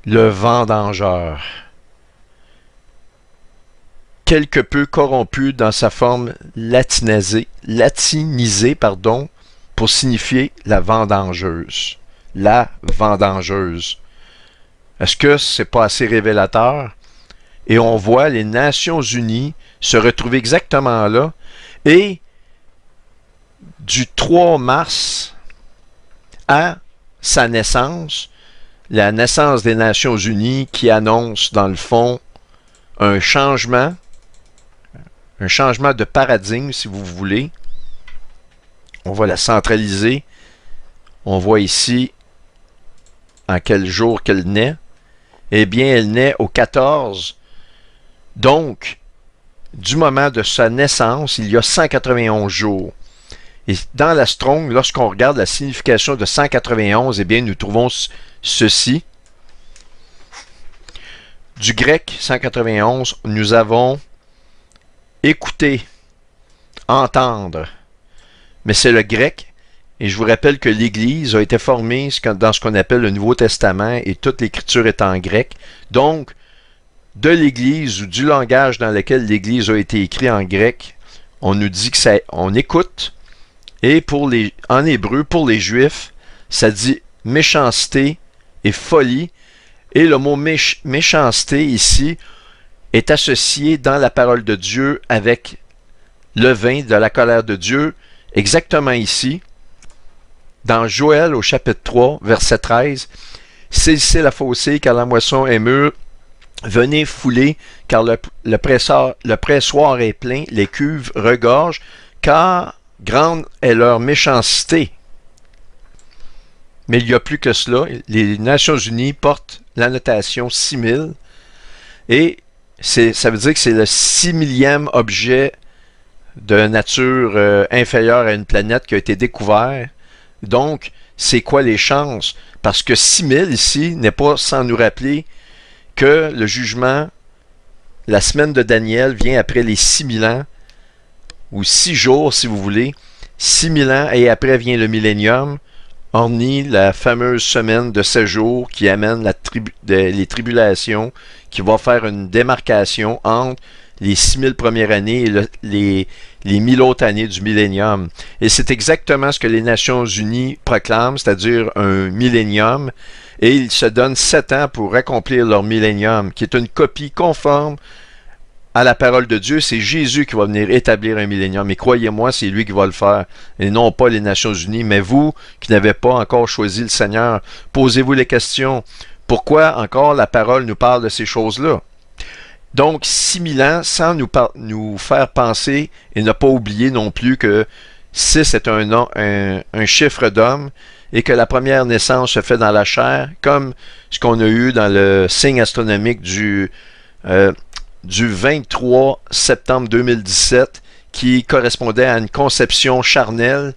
le vendangeur. Quelque peu corrompu dans sa forme latinisée, pour signifier la vendangeuse. La vendangeuse. Est-ce que c'est pas assez révélateur? Et on voit les Nations Unies se retrouver exactement là. Et du 3 mars à sa naissance, la naissance des Nations Unies qui annonce dans le fond un changement de paradigme si vous voulez. On va la centraliser. On voit ici en quel jour qu'elle naît. Eh bien, elle naît au 14. Donc, du moment de sa naissance, il y a 191 jours. Et dans la Strong, lorsqu'on regarde la signification de 191, eh bien, nous trouvons ceci. Du grec 191, nous avons écouter, entendre. Mais c'est le grec. Et je vous rappelle que l'Église a été formée dans ce qu'on appelle le Nouveau Testament et toute l'Écriture est en grec. Donc, de l'Église ou du langage dans lequel l'Église a été écrit en grec, on nous dit que ça, on écoute. Et en hébreu, pour les Juifs, ça dit méchanceté et folie. Et le mot méchanceté ici est associé dans la parole de Dieu avec le vin de la colère de Dieu, exactement ici. Dans Joël au chapitre 3, verset 13, « Saisissez la faucée, car la moisson est mûre. Venez fouler, car le pressoir est plein, les cuves regorgent, car grande est leur méchanceté. » Mais il n'y a plus que cela. Les Nations Unies portent l'annotation 6000, et ça veut dire que c'est le 6000e objet de nature inférieure à une planète qui a été découvert. Donc, c'est quoi les chances? Parce que 6000 ici n'est pas sans nous rappeler que le jugement, la semaine de Daniel vient après les 6000 ans, ou 6 jours si vous voulez, 6000 ans et après vient le millénium, orni la fameuse semaine de 7 jours qui amène les tribulations, qui va faire une démarcation entre les 6000 premières années et les 1000 autres années du millénium. Et c'est exactement ce que les Nations Unies proclament, c'est-à-dire un millénium, et ils se donnent 7 ans pour accomplir leur millénium, qui est une copie conforme à la parole de Dieu. C'est Jésus qui va venir établir un millénium, et croyez-moi, c'est lui qui va le faire, et non pas les Nations Unies. Mais vous, qui n'avez pas encore choisi le Seigneur, posez-vous les questions. Pourquoi encore la parole nous parle de ces choses-là? Donc, 6000 ans, sans nous faire penser et ne pas oublier non plus que 6 est un chiffre d'homme et que la première naissance se fait dans la chair, comme ce qu'on a eu dans le signe astronomique du 23 septembre 2017, qui correspondait à une conception charnelle.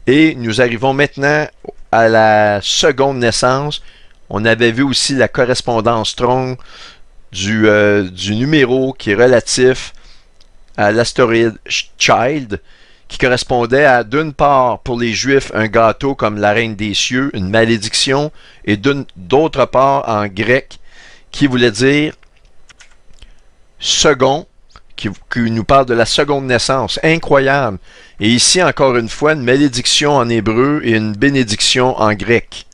Et nous arrivons maintenant à la seconde naissance. On avait vu aussi la correspondance strong du numéro qui est relatif à l'astéroïde Child, qui correspondait à, d'une part, pour les Juifs, un gâteau comme la reine des cieux, une malédiction, et d'autre part, en grec, qui voulait dire second, qui nous parle de la seconde naissance. Incroyable. Et ici, encore une fois, une malédiction en hébreu et une bénédiction en grec.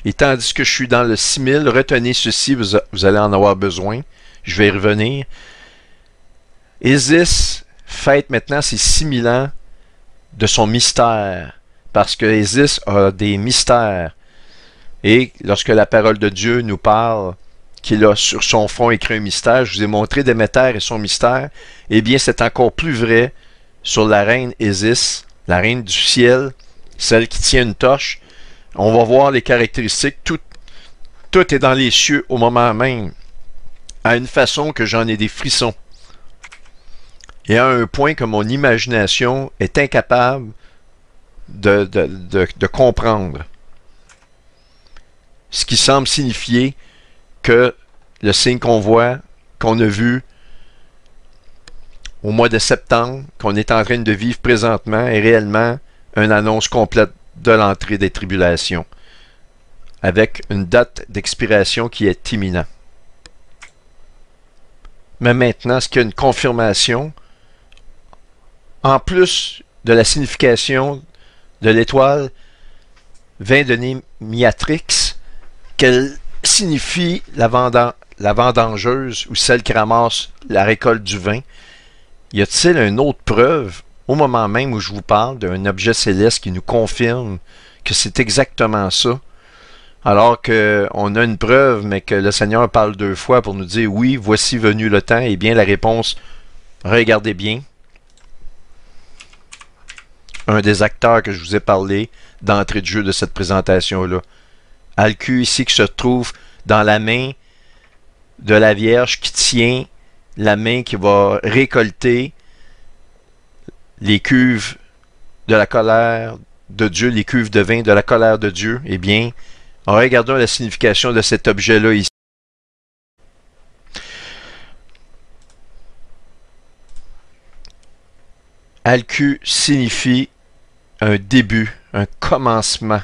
Et tandis que je suis dans le 6000, retenez ceci, vous allez en avoir besoin. Je vais y revenir. Isis fête maintenant ses 6000 ans de son mystère, parce que Isis a des mystères. Et lorsque la parole de Dieu nous parle qu'il a sur son front écrit un mystère, je vous ai montré Déméter et son mystère, eh bien c'est encore plus vrai sur la reine Isis, la reine du ciel, celle qui tient une torche. On va voir les caractéristiques, tout est dans les cieux au moment même, à une façon que j'en ai des frissons. Et à un point que mon imagination est incapable de comprendre. Ce qui semble signifier que le signe qu'on voit, qu'on a vu au mois de septembre, qu'on est en train de vivre présentement, est réellement une annonce complète de l'entrée des tribulations, avec une date d'expiration qui est imminente. Mais maintenant, est-ce qu'il y a une confirmation? En plus de la signification de l'étoile vint de Némiatrix, qu'elle signifie la vendangeuse ou celle qui ramasse la récolte du vin. Y a-t-il une autre preuve, au moment même où je vous parle, d'un objet céleste qui nous confirme que c'est exactement ça? Alors qu'on a une preuve, mais que le Seigneur parle 2 fois pour nous dire, oui, voici venu le temps. Eh bien, la réponse, regardez bien. Un des acteurs que je vous ai parlé d'entrée de jeu de cette présentation-là. Alcu ici qui se trouve dans la main de la Vierge qui tient la main qui va récolter les cuves de la colère de Dieu, les cuves de vin de la colère de Dieu. Eh bien, regardons la signification de cet objet-là ici. Alcu signifie un début, un commencement.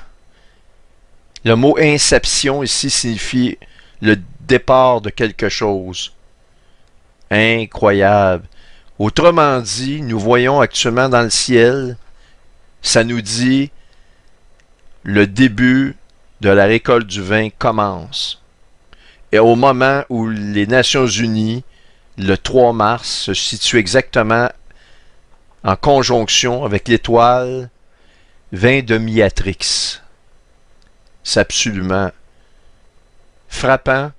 Le mot inception ici signifie le départ de quelque chose. Incroyable. Autrement dit, nous voyons actuellement dans le ciel, ça nous dit le début de la récolte du vin commence. Et au moment où les Nations Unies, le 3 mars, se situent exactement en conjonction avec l'étoile vin de Némiatrix. C'est absolument frappant.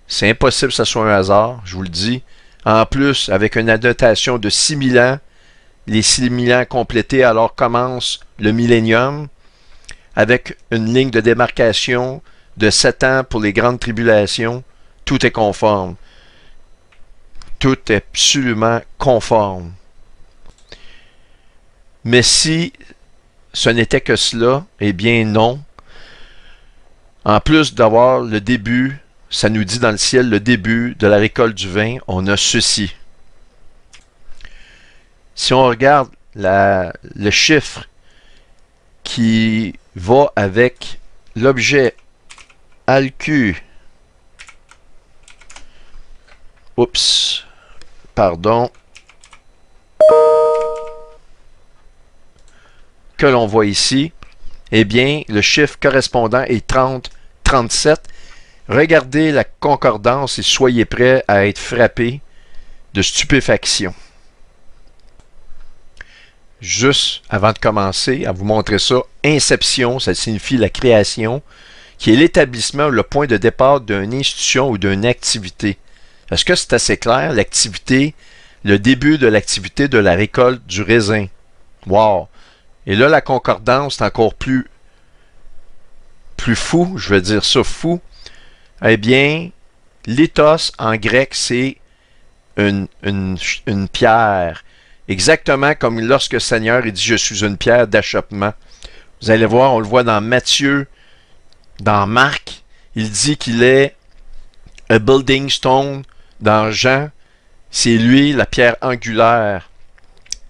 C'est impossible que ce soit un hasard, je vous le dis. En plus, avec une annotation de 6000 ans, les 6000 ans complétés, alors commence le millénium, avec une ligne de démarcation de 7 ans pour les grandes tribulations. Tout est conforme. Tout est absolument conforme. Mais si ce n'était que cela, eh bien non. En plus d'avoir le début, ça nous dit dans le ciel le début de la récolte du vin, on a ceci. Si on regarde le chiffre qui va avec l'objet Alcu, oups, pardon, que l'on voit ici, eh bien, le chiffre correspondant est 30-37. Regardez la concordance et soyez prêts à être frappés de stupéfaction. Juste avant de commencer, à vous montrer ça, inception, ça signifie la création, qui est l'établissement ou le point de départ d'une institution ou d'une activité. Est-ce que c'est assez clair? L'activité, le début de l'activité de la récolte du raisin. Wow! Et là, la concordance est encore plus fou, je vais dire ça fou. Eh bien, l'éthos en grec, c'est une pierre. Exactement comme lorsque le Seigneur il dit « Je suis une pierre d'achoppement ». Vous allez voir, on le voit dans Matthieu, dans Marc, il dit qu'il est « a building stone ». Dans Jean, c'est lui la pierre angulaire.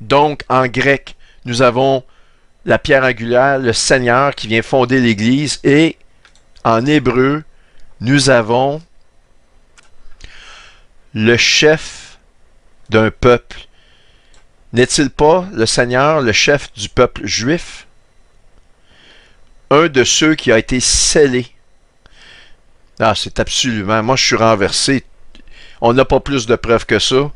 Donc, en grec, nous avons la pierre angulaire, le Seigneur qui vient fonder l'Église, et en hébreu, nous avons le chef d'un peuple. N'est-il pas le Seigneur, le chef du peuple juif? Un de ceux qui a été scellé. Ah, c'est absolument... Moi, je suis renversé. On n'a pas plus de preuves que ça.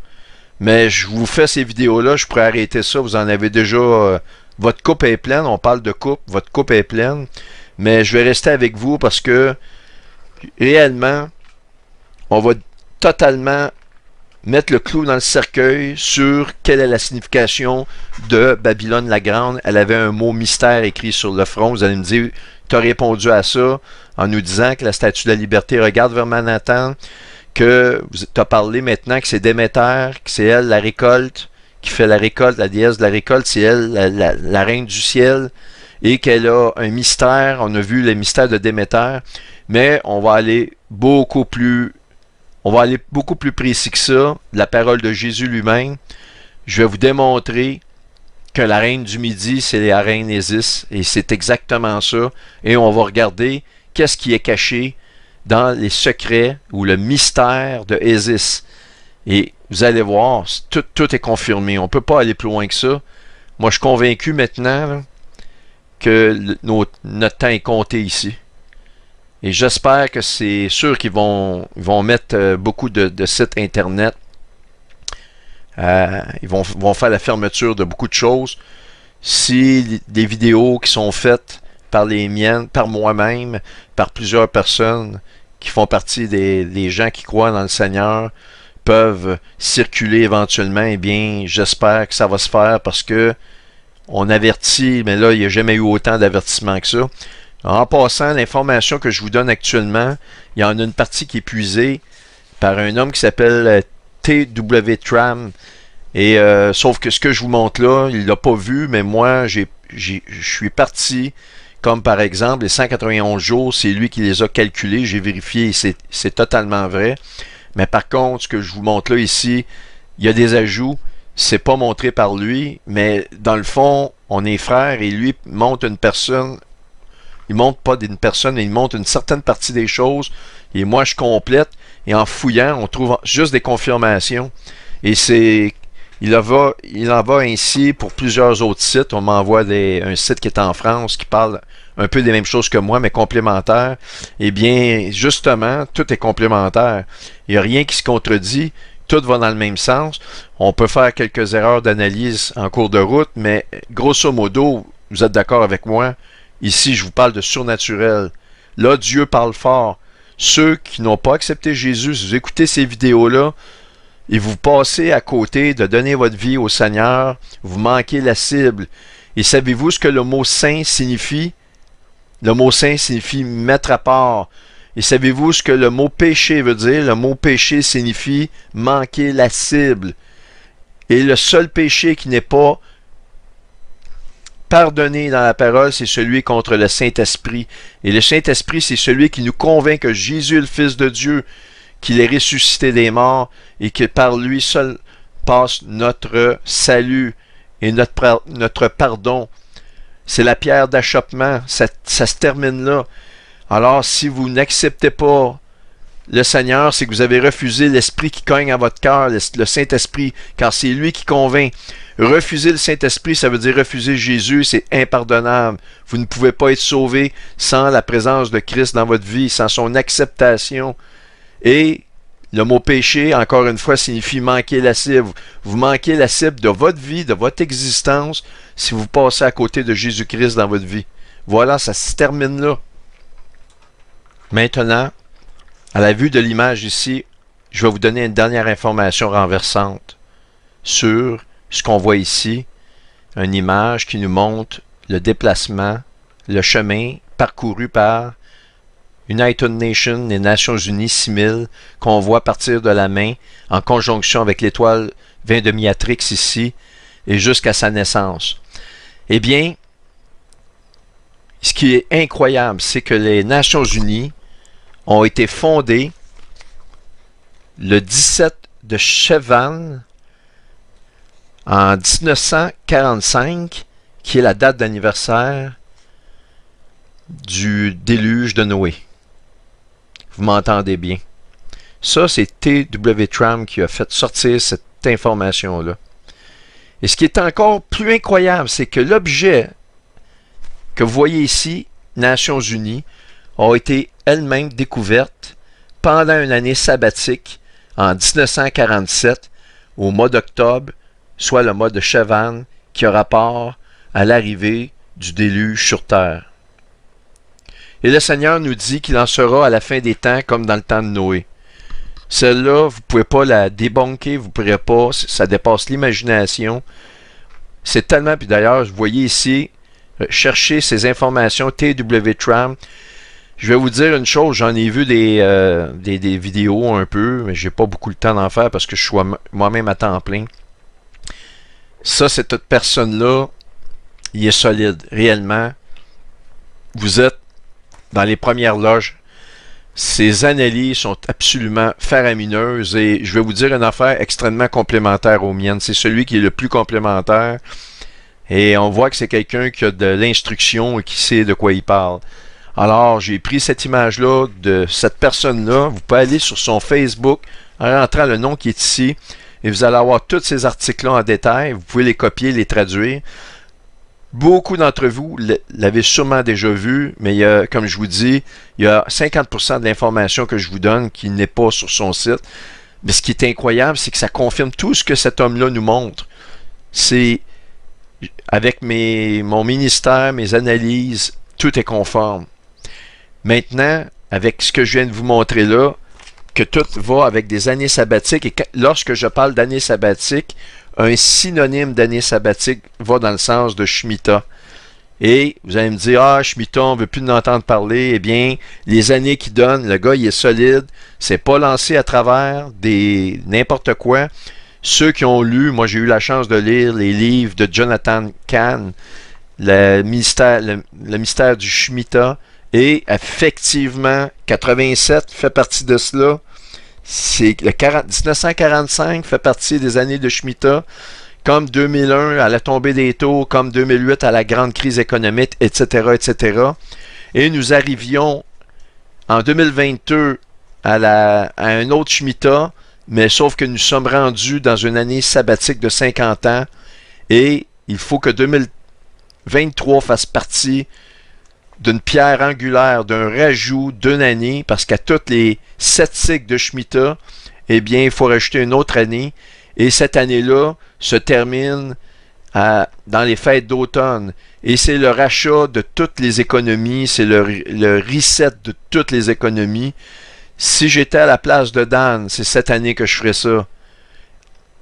Mais je vous fais ces vidéos-là, je pourrais arrêter ça. Vous en avez déjà... votre coupe est pleine. On parle de coupe. Votre coupe est pleine. Mais je vais rester avec vous parce que réellement, on va totalement mettre le clou dans le cercueil sur quelle est la signification de Babylone la Grande. Elle avait un mot mystère écrit sur le front. Vous allez me dire, tu as répondu à ça en nous disant que la statue de la liberté regarde vers Manhattan, que tu as parlé maintenant que c'est Déméter, que c'est elle la récolte, qui fait la récolte, la déesse de la récolte, c'est elle la reine du ciel, et qu'elle a un mystère. On a vu le mystère de Déméter, mais on va aller beaucoup plus précis que ça, la parole de Jésus lui-même. Je vais vous démontrer que la reine du Midi, c'est la reine Isis, et c'est exactement ça. Et on va regarder qu'est-ce qui est caché dans les secrets ou le mystère de Isis. Et vous allez voir, tout est confirmé. On ne peut pas aller plus loin que ça. Moi, je suis convaincu maintenant là, que notre temps est compté ici. Et j'espère que c'est sûr qu'ils vont mettre beaucoup de sites internet. Ils vont faire la fermeture de beaucoup de choses. Si des vidéos qui sont faites par les miennes, par moi-même, par plusieurs personnes qui font partie des gens qui croient dans le Seigneur, peuvent circuler éventuellement, eh bien, j'espère que ça va se faire parce que on avertit, mais là, il n'y a jamais eu autant d'avertissements que ça. En passant, l'information que je vous donne actuellement, il y en a une partie qui est puisée par un homme qui s'appelle T.W. Tram. Et sauf que ce que je vous montre là, il l'a pas vu, mais moi, je suis parti, comme par exemple, les 191 jours, c'est lui qui les a calculés, j'ai vérifié, c'est totalement vrai. Mais par contre, ce que je vous montre là ici, il y a des ajouts, c'est pas montré par lui, mais dans le fond, on est frères et lui montre une personne. Il montre pas d'une personne, mais il montre une certaine partie des choses. Et moi, je complète. Et en fouillant, on trouve juste des confirmations. Et il en va ainsi pour plusieurs autres sites. On m'envoie un site qui est en France, qui parle un peu des mêmes choses que moi, mais complémentaire. Eh bien, justement, tout est complémentaire. Il n'y a rien qui se contredit. Tout va dans le même sens. On peut faire quelques erreurs d'analyse en cours de route, mais grosso modo, vous êtes d'accord avec moi? Ici, je vous parle de surnaturel. Là, Dieu parle fort. Ceux qui n'ont pas accepté Jésus, si vous écoutez ces vidéos-là, et vous passez à côté de donner votre vie au Seigneur, vous manquez la cible. Et savez-vous ce que le mot saint signifie? Le mot saint signifie mettre à part. Et savez-vous ce que le mot péché veut dire? Le mot péché signifie manquer la cible. Et le seul péché qui n'est pas pardonné dans la parole, c'est celui contre le Saint-Esprit. Et le Saint-Esprit, c'est celui qui nous convainc que Jésus est le Fils de Dieu, qu'il est ressuscité des morts et que par lui seul passe notre salut et notre pardon. C'est la pierre d'achoppement. Ça se termine là. Alors, si vous n'acceptez pas le Seigneur, c'est que vous avez refusé l'Esprit qui cogne à votre cœur, le Saint-Esprit, car c'est lui qui convainc. Refuser le Saint-Esprit, ça veut dire refuser Jésus, c'est impardonnable. Vous ne pouvez pas être sauvé sans la présence de Christ dans votre vie, sans son acceptation. Et le mot péché, encore une fois, signifie manquer la cible. Vous manquez la cible de votre vie, de votre existence, si vous passez à côté de Jésus-Christ dans votre vie. Voilà, ça se termine là. Maintenant, à la vue de l'image ici, je vais vous donner une dernière information renversante sur ce qu'on voit ici. Une image qui nous montre le déplacement, le chemin parcouru par United Nations, les Nations Unies 6000, qu'on voit partir de la main en conjonction avec l'étoile 20 de Miatrix ici et jusqu'à sa naissance. Eh bien, ce qui est incroyable, c'est que les Nations Unies ont été fondées le 17 de Chevan en 1945, qui est la date d'anniversaire du déluge de Noé. Vous m'entendez bien. Ça, c'est T.W. Tram qui a fait sortir cette information-là. Et ce qui est encore plus incroyable, c'est que l'objet que vous voyez ici, Nations Unies, a été elle-même découverte pendant une année sabbatique en 1947, au mois d'octobre, soit le mois de Chevan, qui a rapport à l'arrivée du déluge sur terre. Et le Seigneur nous dit qu'il en sera à la fin des temps comme dans le temps de Noé. Celle-là, vous ne pouvez pas la débunker, vous ne pourrez pas, ça dépasse l'imagination. C'est tellement, puis d'ailleurs, vous voyez ici, cherchez ces informations, T.W. Tram. Je vais vous dire une chose, j'en ai vu des vidéos un peu, mais j'ai pas beaucoup le temps d'en faire parce que je suis moi-même à temps plein. Ça, cette personne-là, il est solide, réellement. Vous êtes dans les premières loges. Ces analyses sont absolument faramineuses et je vais vous dire une affaire extrêmement complémentaire aux miennes. C'est celui qui est le plus complémentaire et on voit que c'est quelqu'un qui a de l'instruction et qui sait de quoi il parle. Alors, j'ai pris cette image-là de cette personne-là. Vous pouvez aller sur son Facebook en rentrant le nom qui est ici et vous allez avoir tous ces articles-là en détail. Vous pouvez les copier, les traduire. Beaucoup d'entre vous l'avez sûrement déjà vu, mais il y a, comme je vous dis, il y a 50% de l'information que je vous donne qui n'est pas sur son site. Mais ce qui est incroyable, c'est que ça confirme tout ce que cet homme-là nous montre. C'est avec mon ministère, mes analyses, tout est conforme. Maintenant, avec ce que je viens de vous montrer là, que tout va avec des années sabbatiques, et lorsque je parle d'années sabbatiques, un synonyme d'année sabbatique va dans le sens de Shemitah. Et vous allez me dire, ah, Shemitah, on ne veut plus en entendre parler. Eh bien, les années qu'il donne, le gars, il est solide. C'est pas lancé à travers des n'importe quoi. Ceux qui ont lu, moi j'ai eu la chance de lire les livres de Jonathan Cahn, le mystère du Shemitah, et effectivement, 87 fait partie de cela. C'est le 1945 fait partie des années de Shemitah, comme 2001 à la tombée des taux, comme 2008 à la grande crise économique, etc., etc. Et nous arrivions en 2022 à un autre Shemitah, mais sauf que nous sommes rendus dans une année sabbatique de 50 ans, et il faut que 2023 fasse partie d'une pierre angulaire, d'un rajout d'une année, parce qu'à toutes les 7 cycles de Shemitah, eh bien, il faut rajouter une autre année. Et cette année-là se termine dans les fêtes d'automne. Et c'est le rachat de toutes les économies, c'est le reset de toutes les économies. Si j'étais à la place de Dan, c'est cette année que je ferais ça.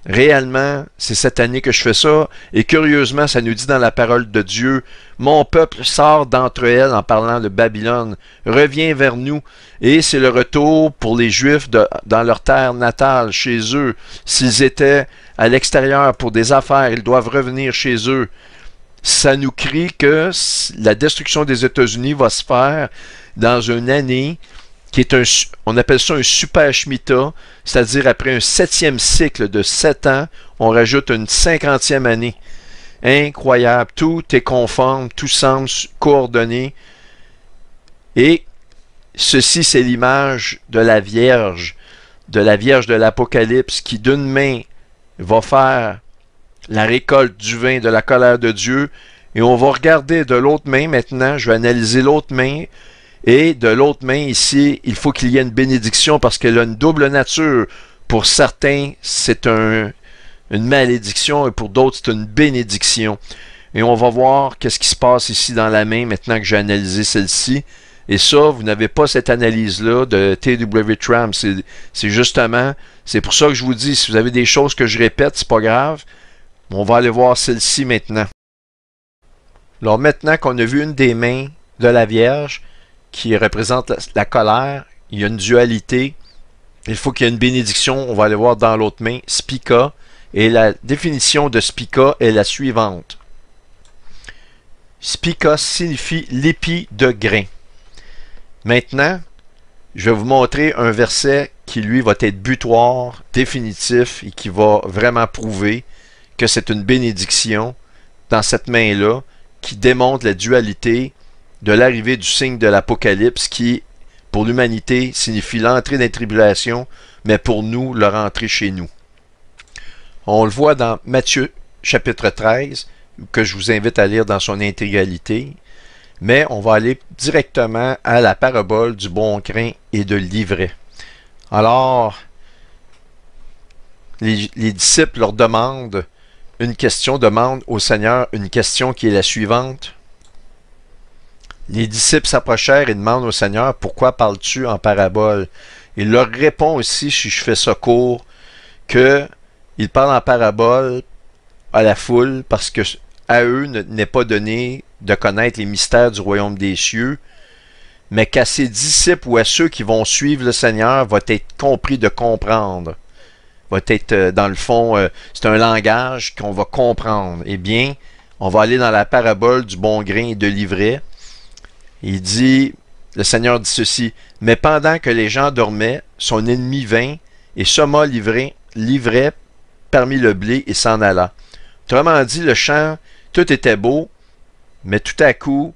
Réellement, c'est cette année que je fais ça. Et curieusement, ça nous dit dans la parole de Dieu, « Mon peuple sort d'entre elles » en parlant de Babylone, « revient vers nous. » Et c'est le retour pour les Juifs dans leur terre natale, chez eux. S'ils étaient à l'extérieur pour des affaires, ils doivent revenir chez eux. Ça nous crie que la destruction des États-Unis va se faire dans une année qui est on appelle ça un super Shemitah, c'est-à-dire après un 7e cycle de 7 ans, on rajoute une 50e année. Incroyable, tout est conforme, tout semble coordonné. Et ceci, c'est l'image de la Vierge de l'Apocalypse, qui d'une main va faire la récolte du vin de la colère de Dieu, et on va regarder de l'autre main maintenant, je vais analyser l'autre main. Et de l'autre main ici, il faut qu'il y ait une bénédiction parce qu'elle a une double nature. Pour certains, c'est une malédiction et pour d'autres, c'est une bénédiction. Et on va voir qu'est-ce qui se passe ici dans la main maintenant que j'ai analysé celle-ci. Et ça, vous n'avez pas cette analyse-là de T.W. Tram. C'est justement, c'est pour ça que je vous dis, si vous avez des choses que je répète, c'est pas grave. On va aller voir celle-ci maintenant. Alors maintenant qu'on a vu une des mains de la Vierge, qui représente la colère, il y a une dualité, il faut qu'il y ait une bénédiction, on va aller voir dans l'autre main, Spica, et la définition de Spica est la suivante. Spica signifie l'épi de grain. Maintenant, je vais vous montrer un verset qui lui va être butoir, définitif, et qui va vraiment prouver que c'est une bénédiction dans cette main-là, qui démontre la dualité de l'arrivée du signe de l'Apocalypse qui, pour l'humanité, signifie l'entrée dans les tribulations, mais pour nous, leur entrée chez nous. On le voit dans Matthieu chapitre 13, que je vous invite à lire dans son intégralité, mais on va aller directement à la parabole du bon grain et de l'ivraie. Alors, les disciples leur demandent demandent au Seigneur une question qui est la suivante. Les disciples s'approchèrent et demandent au Seigneur, « Pourquoi parles-tu en parabole? » Il leur répond aussi, si je fais ça court, qu'il parle en parabole à la foule parce que à eux n'est pas donné de connaître les mystères du royaume des cieux, mais qu'à ses disciples ou à ceux qui vont suivre le Seigneur va être compris de comprendre. Va être, dans le fond, c'est un langage qu'on va comprendre. Eh bien, on va aller dans la parabole du bon grain et de l'ivraie. Il dit, le Seigneur dit ceci, « Mais pendant que les gens dormaient, son ennemi vint et sema l'ivraie parmi le blé et s'en alla. » Autrement dit, le champ, tout était beau, mais tout à coup,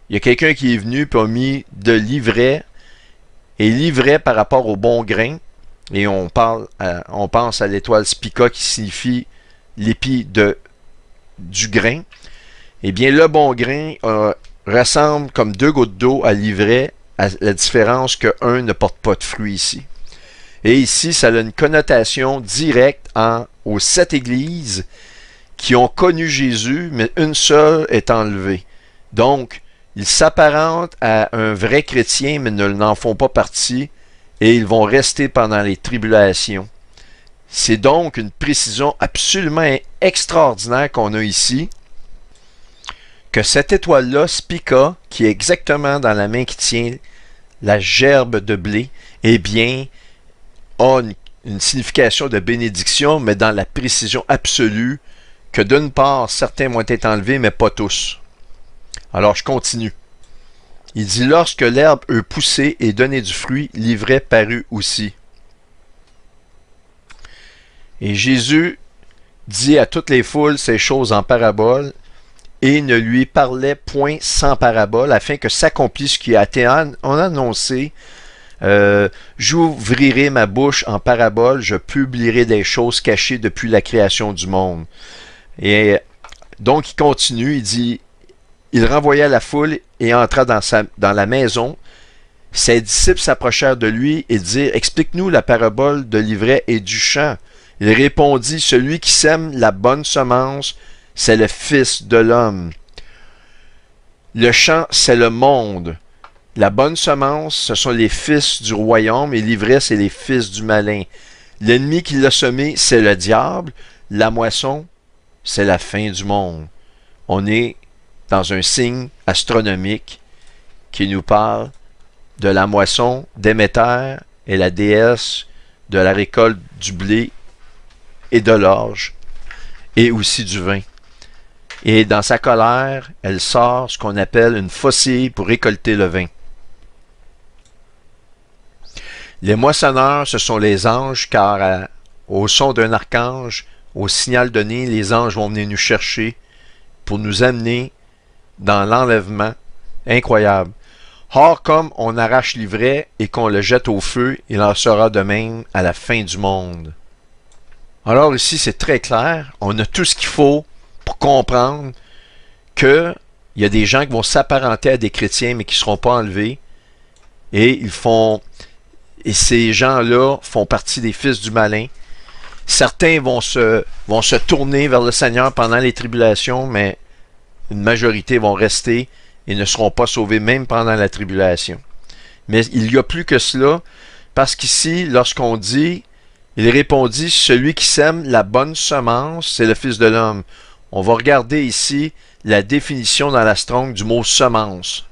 il y a quelqu'un qui est venu et a mis de l'ivraie, et l'ivraie par rapport au bon grain, et on pense à l'étoile Spica qui signifie l'épi du grain. Eh bien, le bon grain ressemble comme 2 gouttes d'eau à l'ivraie, à la différence qu'un ne porte pas de fruit ici. Et ici, ça a une connotation directe aux 7 églises qui ont connu Jésus, mais une seule est enlevée. Donc, ils s'apparentent à un vrai chrétien, mais n'en font pas partie, et ils vont rester pendant les tribulations. C'est donc une précision absolument extraordinaire qu'on a ici, que cette étoile-là, Spica, qui est exactement dans la main qui tient la gerbe de blé, eh bien, a une signification de bénédiction, mais dans la précision absolue, que d'une part, certains vont être enlevés, mais pas tous. Alors, je continue. Il dit, lorsque l'herbe eut poussé et donné du fruit, l'ivraie parut aussi. Et Jésus dit à toutes les foules ces choses en parabole, et ne lui parlait point sans parabole, afin que s'accomplisse ce qui a été annoncé. J'ouvrirai ma bouche en parabole, je publierai des choses cachées depuis la création du monde. Et donc il continue, il dit, il renvoya la foule et entra dans la maison. Ses disciples s'approchèrent de lui et dirent, explique-nous la parabole de l'ivraie et du champ. Il répondit, celui qui sème la bonne semence, c'est le Fils de l'homme. Le champ, c'est le monde. La bonne semence, ce sont les fils du royaume, et l'ivraie, c'est les fils du malin. L'ennemi qui l'a semé, c'est le diable. La moisson, c'est la fin du monde. On est dans un signe astronomique qui nous parle de la moisson. Déméter est la déesse de la récolte du blé et de l'orge, et aussi du vin. Et dans sa colère, elle sort ce qu'on appelle une faucille pour récolter le vin. Les moissonneurs, ce sont les anges, car au son d'un archange, au signal donné, les anges vont venir nous chercher pour nous amener dans l'enlèvement incroyable. Or, comme on arrache l'ivraie et qu'on le jette au feu, il en sera de même à la fin du monde. Alors ici, c'est très clair. On a tout ce qu'il faut pour comprendre qu'il y a des gens qui vont s'apparenter à des chrétiens, mais qui ne seront pas enlevés. Et ces gens-là font partie des fils du malin. Certains vont se tourner vers le Seigneur pendant les tribulations, mais une majorité vont rester et ne seront pas sauvés même pendant la tribulation. Mais il y a plus que cela, parce qu'ici, lorsqu'on dit, il répondit, celui qui sème la bonne semence, c'est le Fils de l'homme. On va regarder ici la définition dans la Strong du mot semence.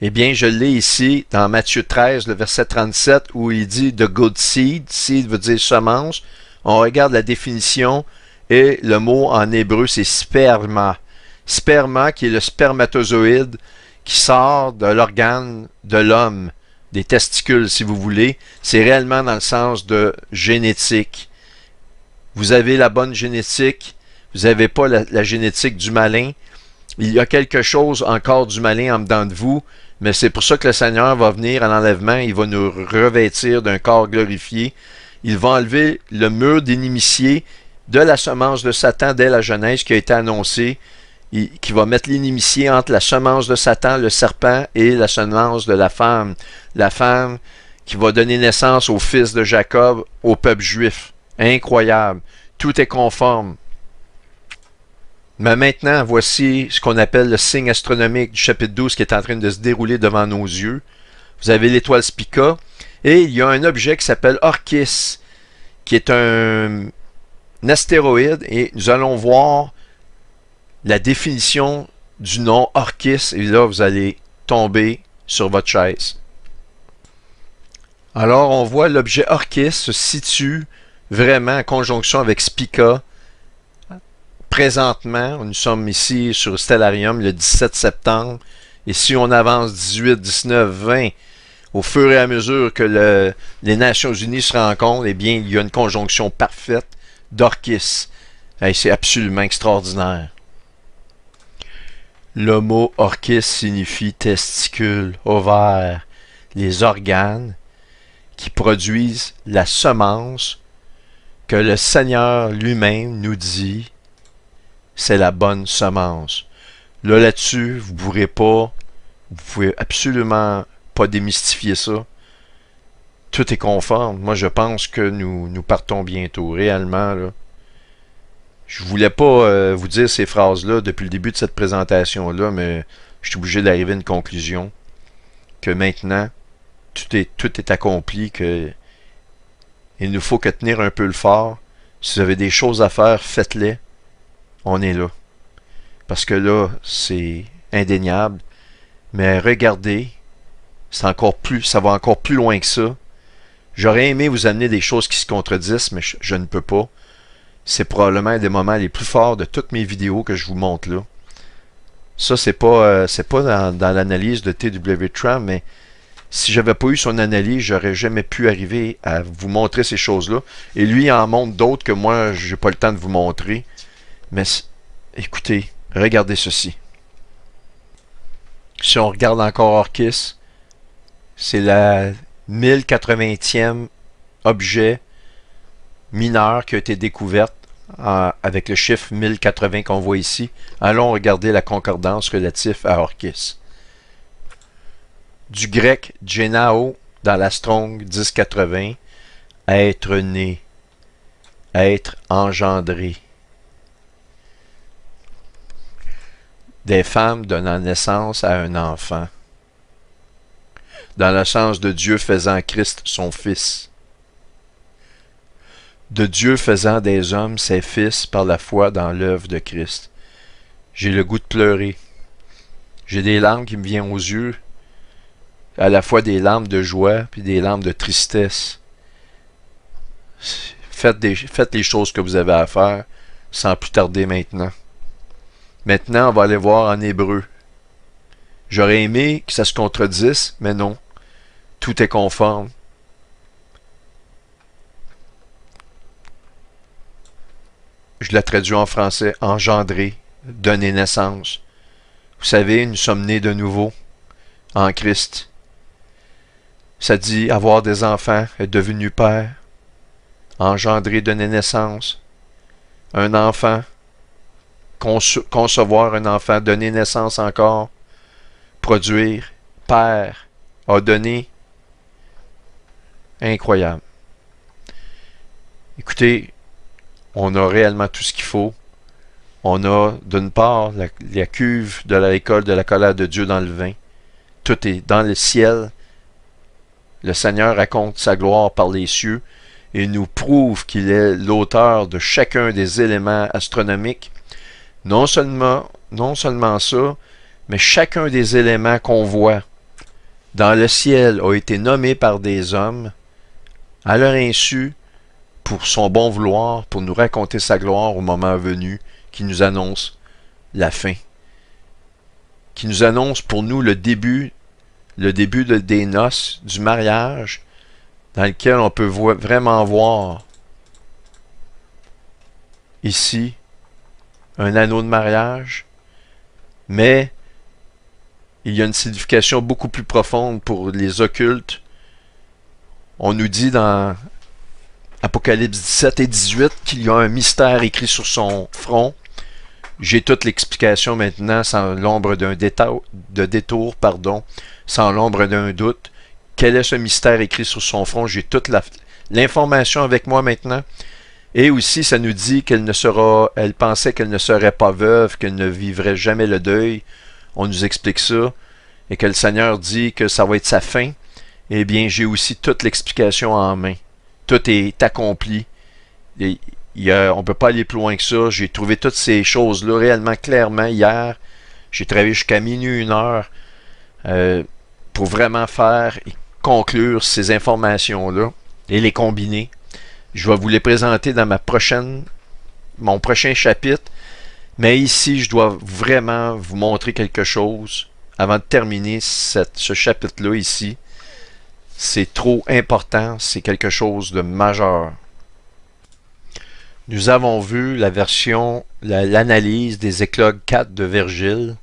Eh bien, je l'ai ici dans Matthieu 13, le verset 37, où il dit « the good seed ». Seed veut dire semence. On regarde la définition et le mot en hébreu, c'est sperma. Sperma, qui est le spermatozoïde qui sort de l'organe de l'homme, des testicules, si vous voulez. C'est réellement dans le sens de génétique. Vous avez la bonne génétique, vous n'avez pas la génétique du malin. Il y a quelque chose encore du malin en dedans de vous, mais c'est pour ça que le Seigneur va venir en enlèvement, il va nous revêtir d'un corps glorifié. Il va enlever le mur d'inimitié de la semence de Satan dès la Genèse qui a été annoncée, qui va mettre l'inimitié entre la semence de Satan, le serpent, et la semence de la femme. La femme qui va donner naissance au fils de Jacob, au peuple juif. Incroyable. Tout est conforme. Mais maintenant, voici ce qu'on appelle le signe astronomique du chapitre 12 qui est en train de se dérouler devant nos yeux. Vous avez l'étoile Spica, et il y a un objet qui s'appelle Orchis, qui est un astéroïde, et nous allons voir la définition du nom Orchis, et là, vous allez tomber sur votre chaise. Alors, on voit l'objet Orchis se situe vraiment en conjonction avec Spica. Présentement, nous sommes ici sur Stellarium le 17 septembre, et si on avance 18, 19, 20, au fur et à mesure que les Nations Unies se rencontrent, eh bien, il y a une conjonction parfaite d'Orchis. C'est absolument extraordinaire. Le mot Orchis signifie testicule, ovaire, les organes qui produisent la semence que le Seigneur lui-même nous dit c'est la bonne semence. Là-dessus, vous pouvez absolument pas démystifier ça. Tout est conforme. Moi, je pense que nous partons bientôt, réellement, là. Je voulais pas vous dire ces phrases-là depuis le début de cette présentation-là, mais je suis obligé d'arriver à une conclusion que maintenant, tout est accompli, que il nous faut que tenir un peu le fort. Si vous avez des choses à faire, faites-les. On est là. Parce que là, c'est indéniable. Mais regardez, c'est encore plus, ça va encore plus loin que ça. J'aurais aimé vous amener des choses qui se contredisent, mais je ne peux pas. C'est probablement un des moments les plus forts de toutes mes vidéos que je vous montre là. Ça, c'est pas dans l'analyse de T.W. Tram, mais si j'avais pas eu son analyse, j'aurais jamais pu arriver à vous montrer ces choses-là. Et lui, il en montre d'autres que moi, j'ai pas le temps de vous montrer. Mais écoutez, regardez ceci. Si on regarde encore Orchis, c'est la 1080e objet mineur qui a été découverte avec le chiffre 1080 qu'on voit ici. Allons regarder la concordance relative à Orchis. Du grec genao dans la Strong 1080, être né, être engendré. Des femmes donnant naissance à un enfant. Dans le sens de Dieu faisant Christ son Fils. De Dieu faisant des hommes ses fils par la foi dans l'œuvre de Christ. J'ai le goût de pleurer. J'ai des larmes qui me viennent aux yeux, à la fois des larmes de joie puis des larmes de tristesse. Faites les choses que vous avez à faire sans plus tarder maintenant. Maintenant, on va aller voir en hébreu. J'aurais aimé que ça se contredise, mais non. Tout est conforme. Je l'ai traduit en français, engendrer, donner naissance. Vous savez, nous sommes nés de nouveau en Christ. Ça dit avoir des enfants, être devenu père, engendrer, donner naissance, un enfant, concevoir un enfant, donner naissance encore, produire, père, a donné. Incroyable. Écoutez, on a réellement tout ce qu'il faut. On a, d'une part, la cuve de la récolte de la colère de Dieu dans le vin. Tout est dans le ciel. Le Seigneur raconte sa gloire par les cieux et nous prouve qu'il est l'auteur de chacun des éléments astronomiques. Non seulement ça, mais chacun des éléments qu'on voit dans le ciel a été nommé par des hommes à leur insu pour son bon vouloir, pour nous raconter sa gloire au moment venu, qui nous annonce la fin, qui nous annonce pour nous le début des noces, du mariage, dans lequel on peut vraiment voir ici un anneau de mariage, mais il y a une signification beaucoup plus profonde pour les occultes. On nous dit dans Apocalypse 17 et 18 qu'il y a un mystère écrit sur son front. J'ai toute l'explication maintenant sans l'ombre d'un détour, sans l'ombre d'un doute. Quel est ce mystère écrit sur son front? J'ai toute l'information avec moi maintenant. Et aussi, ça nous dit elle pensait qu'elle ne serait pas veuve, qu'elle ne vivrait jamais le deuil. On nous explique ça. Et que le Seigneur dit que ça va être sa fin. Eh bien, j'ai aussi toute l'explication en main. Tout est accompli. On ne peut pas aller plus loin que ça. J'ai trouvé toutes ces choses-là réellement clairement hier. J'ai travaillé jusqu'à minuit, 1h, pour vraiment faire et conclure ces informations-là et les combiner. Je vais vous les présenter dans mon prochain chapitre. Mais ici, je dois vraiment vous montrer quelque chose avant de terminer ce chapitre-là ici. C'est trop important, c'est quelque chose de majeur. Nous avons vu l'analyse des éclogues 4 de Virgile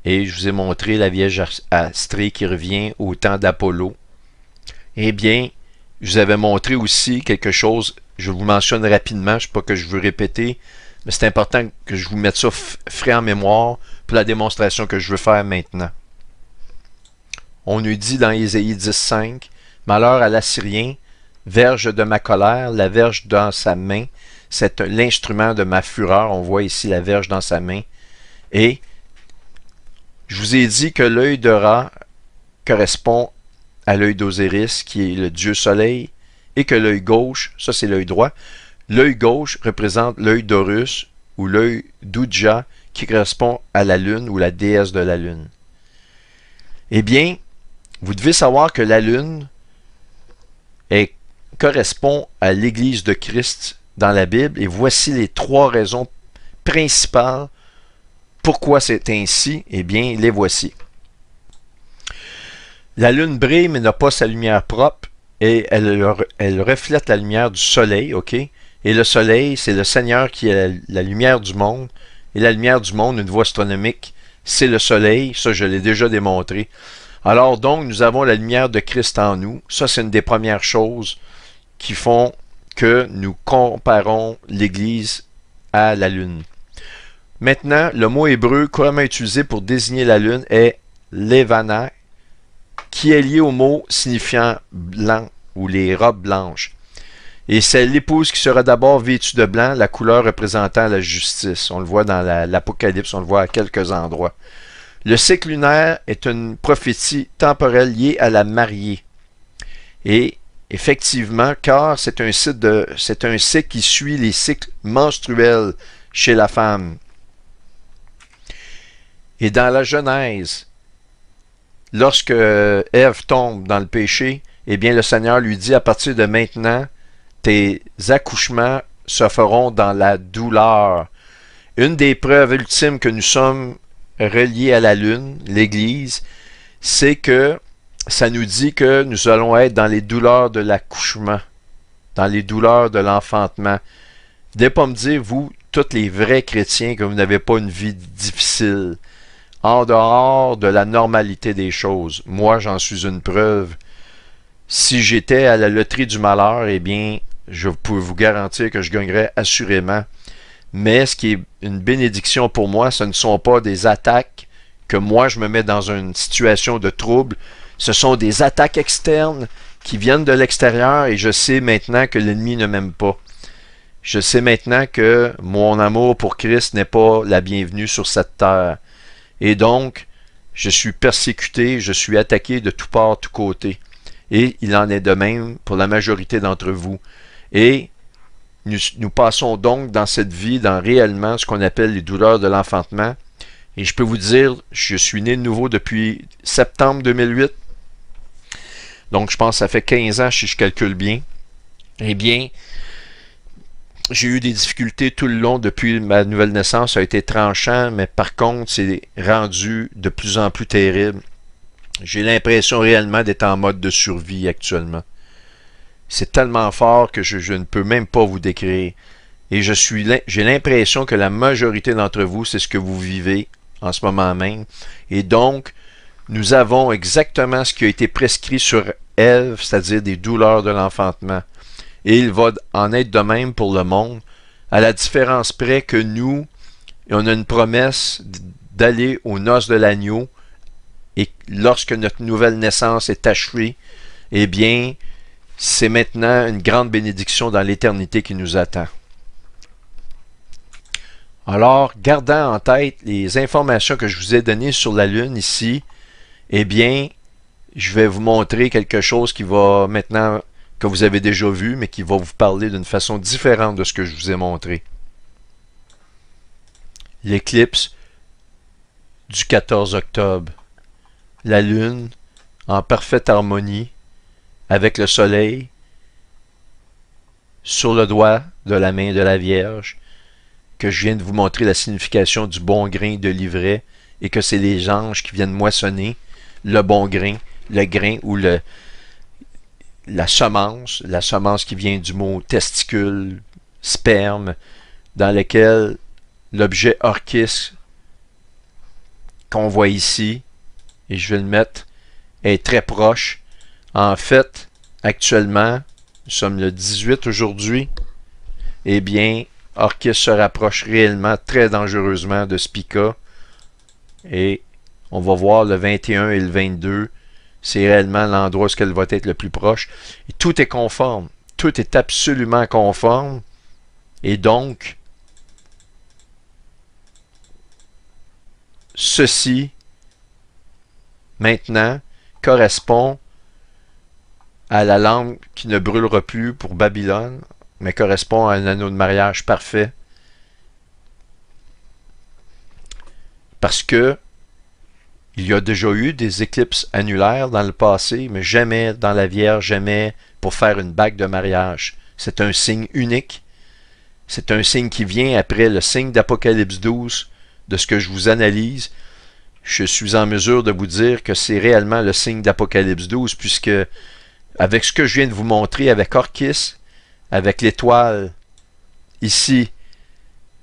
et je vous ai montré la Vierge Astrée qui revient au temps d'Apollo. Eh bien, je vous avais montré aussi quelque chose, je vous mentionne rapidement, je ne sais pas que je veux répéter, Mais c'est important que je vous mette ça frais en mémoire pour la démonstration que je veux faire maintenant. On nous dit dans Ésaïe 10.5, « Malheur à l'Assyrien, verge de ma colère, la verge dans sa main, c'est l'instrument de ma fureur. » On voit ici la verge dans sa main. Et je vous ai dit que l'œil de Ra correspond à l'œil d'Osiris, qui est le dieu soleil, et que l'œil gauche, ça c'est l'œil droit, l'œil gauche représente l'œil d'Horus, ou l'œil d'Udja, qui correspond à la lune, ou la déesse de la lune. Eh bien, vous devez savoir que la lune correspond à l'Église de Christ dans la Bible, et voici les 3 raisons principales pourquoi c'est ainsi. Eh bien, les voici. La lune brille, mais n'a pas sa lumière propre, et elle reflète la lumière du soleil, ok? Et le soleil, c'est le Seigneur qui est la lumière du monde, et la lumière du monde, une voie astronomique, c'est le soleil, ça je l'ai déjà démontré. Alors donc, nous avons la lumière de Christ en nous, ça c'est une des premières choses qui font que nous comparons l'Église à la lune. Maintenant, le mot hébreu couramment utilisé pour désigner la lune est Levana, qui est lié au mot signifiant blanc ou les robes blanches. Et c'est l'épouse qui sera d'abord vêtue de blanc, la couleur représentant la justice. On le voit dans l'Apocalypse, on le voit à quelques endroits. Le cycle lunaire est une prophétie temporelle liée à la mariée. Et effectivement, car c'est un cycle qui suit les cycles menstruels chez la femme. Et dans la Genèse, lorsque Ève tombe dans le péché, eh bien le Seigneur lui dit, à partir de maintenant, tes accouchements se feront dans la douleur. Une des preuves ultimes que nous sommes reliés à la lune, l'Église, c'est que ça nous dit que nous allons être dans les douleurs de l'accouchement, dans les douleurs de l'enfantement. Ne pas me dire, vous, tous les vrais chrétiens, que vous n'avez pas une vie difficile, en dehors de la normalité des choses. Moi, j'en suis une preuve. Si j'étais à la loterie du malheur, eh bien, je peux vous garantir que je gagnerais assurément. Mais ce qui est une bénédiction pour moi, ce ne sont pas des attaques que moi je me mets dans une situation de trouble. Ce sont des attaques externes qui viennent de l'extérieur et je sais maintenant que l'ennemi ne m'aime pas. Je sais maintenant que mon amour pour Christ n'est pas la bienvenue sur cette terre. Et donc, je suis persécuté, je suis attaqué de tout part, tout côté. Et il en est de même pour la majorité d'entre vous. Et nous passons donc dans cette vie, dans réellement ce qu'on appelle les douleurs de l'enfantement. Et je peux vous dire, je suis né de nouveau depuis septembre 2008. Donc, je pense que ça fait 15 ans, si je calcule bien. Eh bien, j'ai eu des difficultés tout le long depuis ma nouvelle naissance. Ça a été tranchant, mais par contre, c'est rendu de plus en plus terrible. J'ai l'impression réellement d'être en mode de survie actuellement. C'est tellement fort que je ne peux même pas vous décrire. Et j'ai l'impression que la majorité d'entre vous, c'est ce que vous vivez en ce moment même. Et donc, nous avons exactement ce qui a été prescrit sur Ève, c'est-à-dire des douleurs de l'enfantement. Et il va en être de même pour le monde, à la différence près que nous, on a une promesse d'aller aux noces de l'agneau, et lorsque notre nouvelle naissance est achevée, eh bien, c'est maintenant une grande bénédiction dans l'éternité qui nous attend. Alors, gardant en tête les informations que je vous ai données sur la Lune ici, eh bien, je vais vous montrer quelque chose qui va maintenant, que vous avez déjà vu, mais qui va vous parler d'une façon différente de ce que je vous ai montré. L'éclipse du 14 octobre. La Lune, en parfaite harmonie, avec le Soleil, sur le doigt de la main de la Vierge, que je viens de vous montrer la signification du bon grain de l'ivraie, et que c'est les anges qui viennent moissonner le bon grain, le grain ou la semence qui vient du mot testicule, sperme, dans lequel l'objet orchis qu'on voit ici, et je vais le mettre, est très proche. En fait, actuellement, nous sommes le 18 aujourd'hui, eh bien, Orchis se rapproche réellement très dangereusement de Spica. Et on va voir le 21 et le 22. C'est réellement l'endroit où elle va être le plus proche. Et tout est conforme. Tout est absolument conforme. Et donc, ceci, maintenant, correspond à la lampe qui ne brûlera plus pour Babylone, mais correspond à un anneau de mariage parfait. Parce que il y a déjà eu des éclipses annulaires dans le passé, mais jamais dans la Vierge, jamais pour faire une bague de mariage. C'est un signe unique. C'est un signe qui vient après le signe d'Apocalypse 12, de ce que je vous analyse. Je suis en mesure de vous dire que c'est réellement le signe d'Apocalypse 12, puisque avec ce que je viens de vous montrer, avec Orchis, avec l'étoile ici,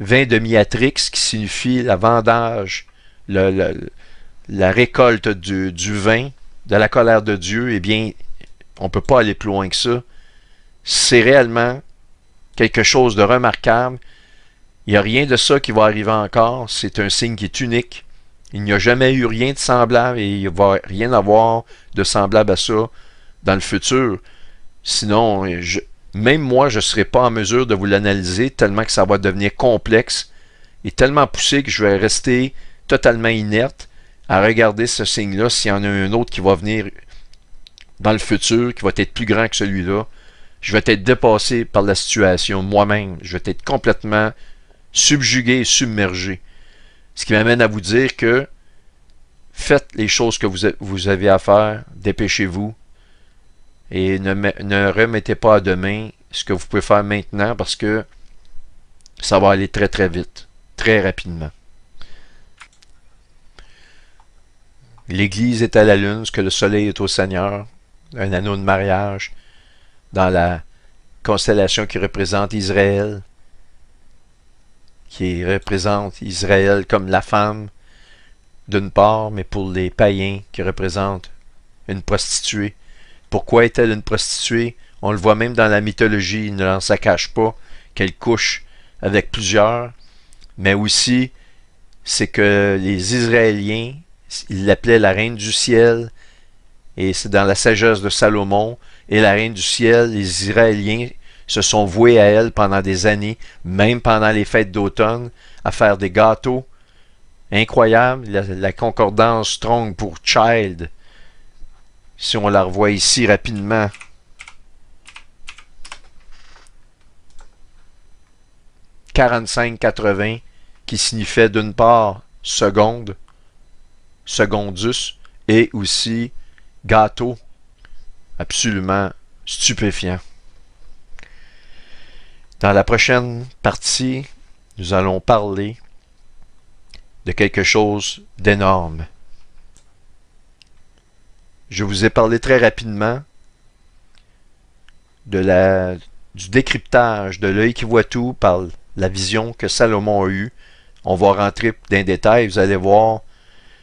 20 de Miatrix, qui signifie la vendage, la récolte du vin, de la colère de Dieu, eh bien, on ne peut pas aller plus loin que ça. C'est réellement quelque chose de remarquable. Il n'y a rien de ça qui va arriver encore. C'est un signe qui est unique. Il n'y a jamais eu rien de semblable et il ne va rien avoir de semblable à ça dans le futur. Sinon, même moi, je ne serai pas en mesure de vous l'analyser tellement que ça va devenir complexe et tellement poussé que je vais rester totalement inerte à regarder ce signe-là s'il y en a un autre qui va venir dans le futur, qui va être plus grand que celui-là. Je vais être dépassé par la situation moi-même. Je vais être complètement subjugué et submergé. Ce qui m'amène à vous dire que faites les choses que vous avez à faire, dépêchez-vous et ne remettez pas à demain ce que vous pouvez faire maintenant parce que ça va aller très très vite, très rapidement. L'Église est à la lune, ce que le soleil est au Seigneur, un anneau de mariage dans la constellation qui représente Israël, qui représente Israël comme la femme d'une part, mais pour les païens qui représentent une prostituée. Pourquoi est-elle une prostituée? On le voit même dans la mythologie, il ne s'en cache pas qu'elle couche avec plusieurs, mais aussi c'est que les Israéliens, ils l'appelaient la reine du ciel, et c'est dans la sagesse de Salomon, et la reine du ciel, les Israéliens se sont voués à elle pendant des années, même pendant les fêtes d'automne, à faire des gâteaux incroyables. La concordance strong pour child, si on la revoit ici rapidement, « 45-80 » qui signifiait d'une part seconde, secondus, et aussi gâteau, absolument stupéfiant. Dans la prochaine partie, nous allons parler de quelque chose d'énorme. Je vous ai parlé très rapidement du décryptage de l'œil qui voit tout par la vision que Salomon a eue. On va rentrer dans les détails, vous allez voir.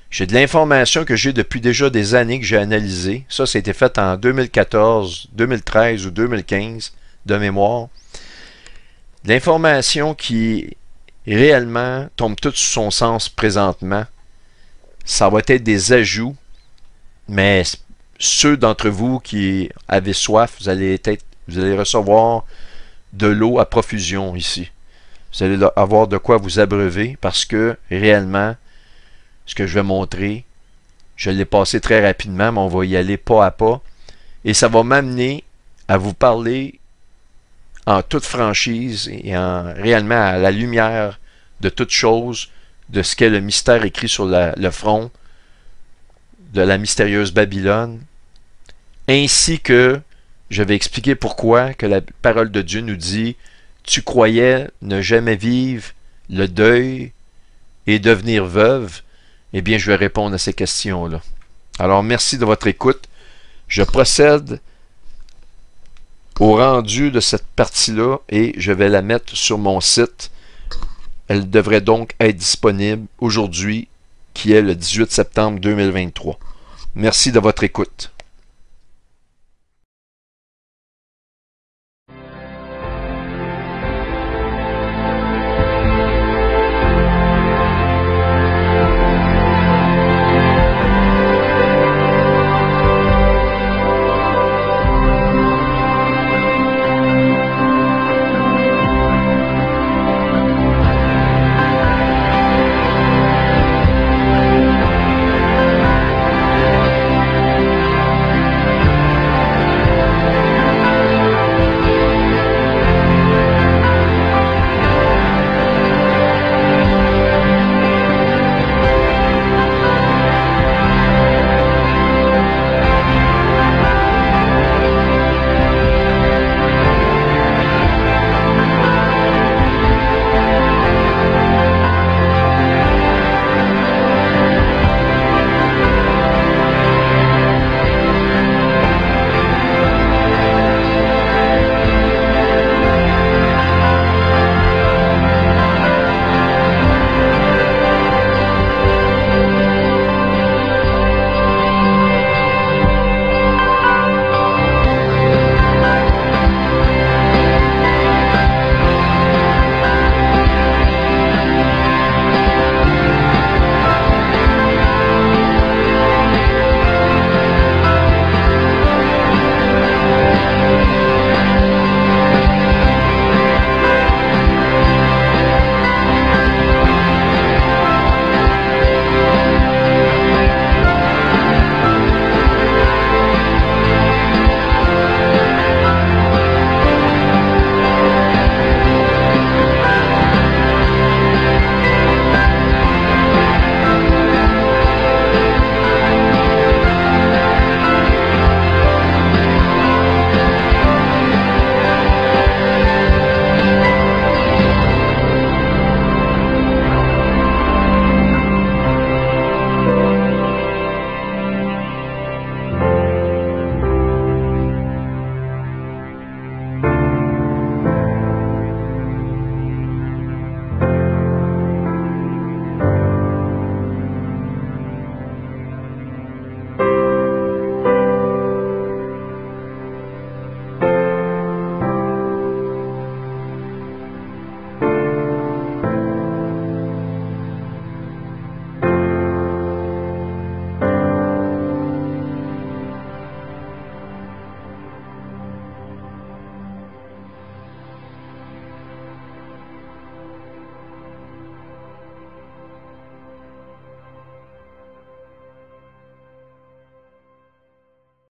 J'ai de l'information que j'ai depuis déjà des années que j'ai analysé. Ça, c'était fait en 2014, 2013 ou 2015 de mémoire. L'information qui réellement tombe toute sous son sens présentement. Ça va être des ajouts, mais ceux d'entre vous qui avez soif, vous allez recevoir de l'eau à profusion ici. Vous allez avoir de quoi vous abreuver parce que réellement, ce que je vais montrer, je l'ai passé très rapidement, mais on va y aller pas à pas. Et ça va m'amener à vous parler en toute franchise et réellement à la lumière de toute chose, de ce qu'est le mystère écrit sur le front de la mystérieuse Babylone, ainsi que je vais expliquer pourquoi que la parole de Dieu nous dit « Tu croyais ne jamais vivre le deuil et devenir veuve ?» Eh bien, je vais répondre à ces questions-là. Alors, merci de votre écoute. Je procède au rendu de cette partie-là et je vais la mettre sur mon site. Elle devrait donc être disponible aujourd'hui, qui est le 18 septembre 2023. Merci de votre écoute.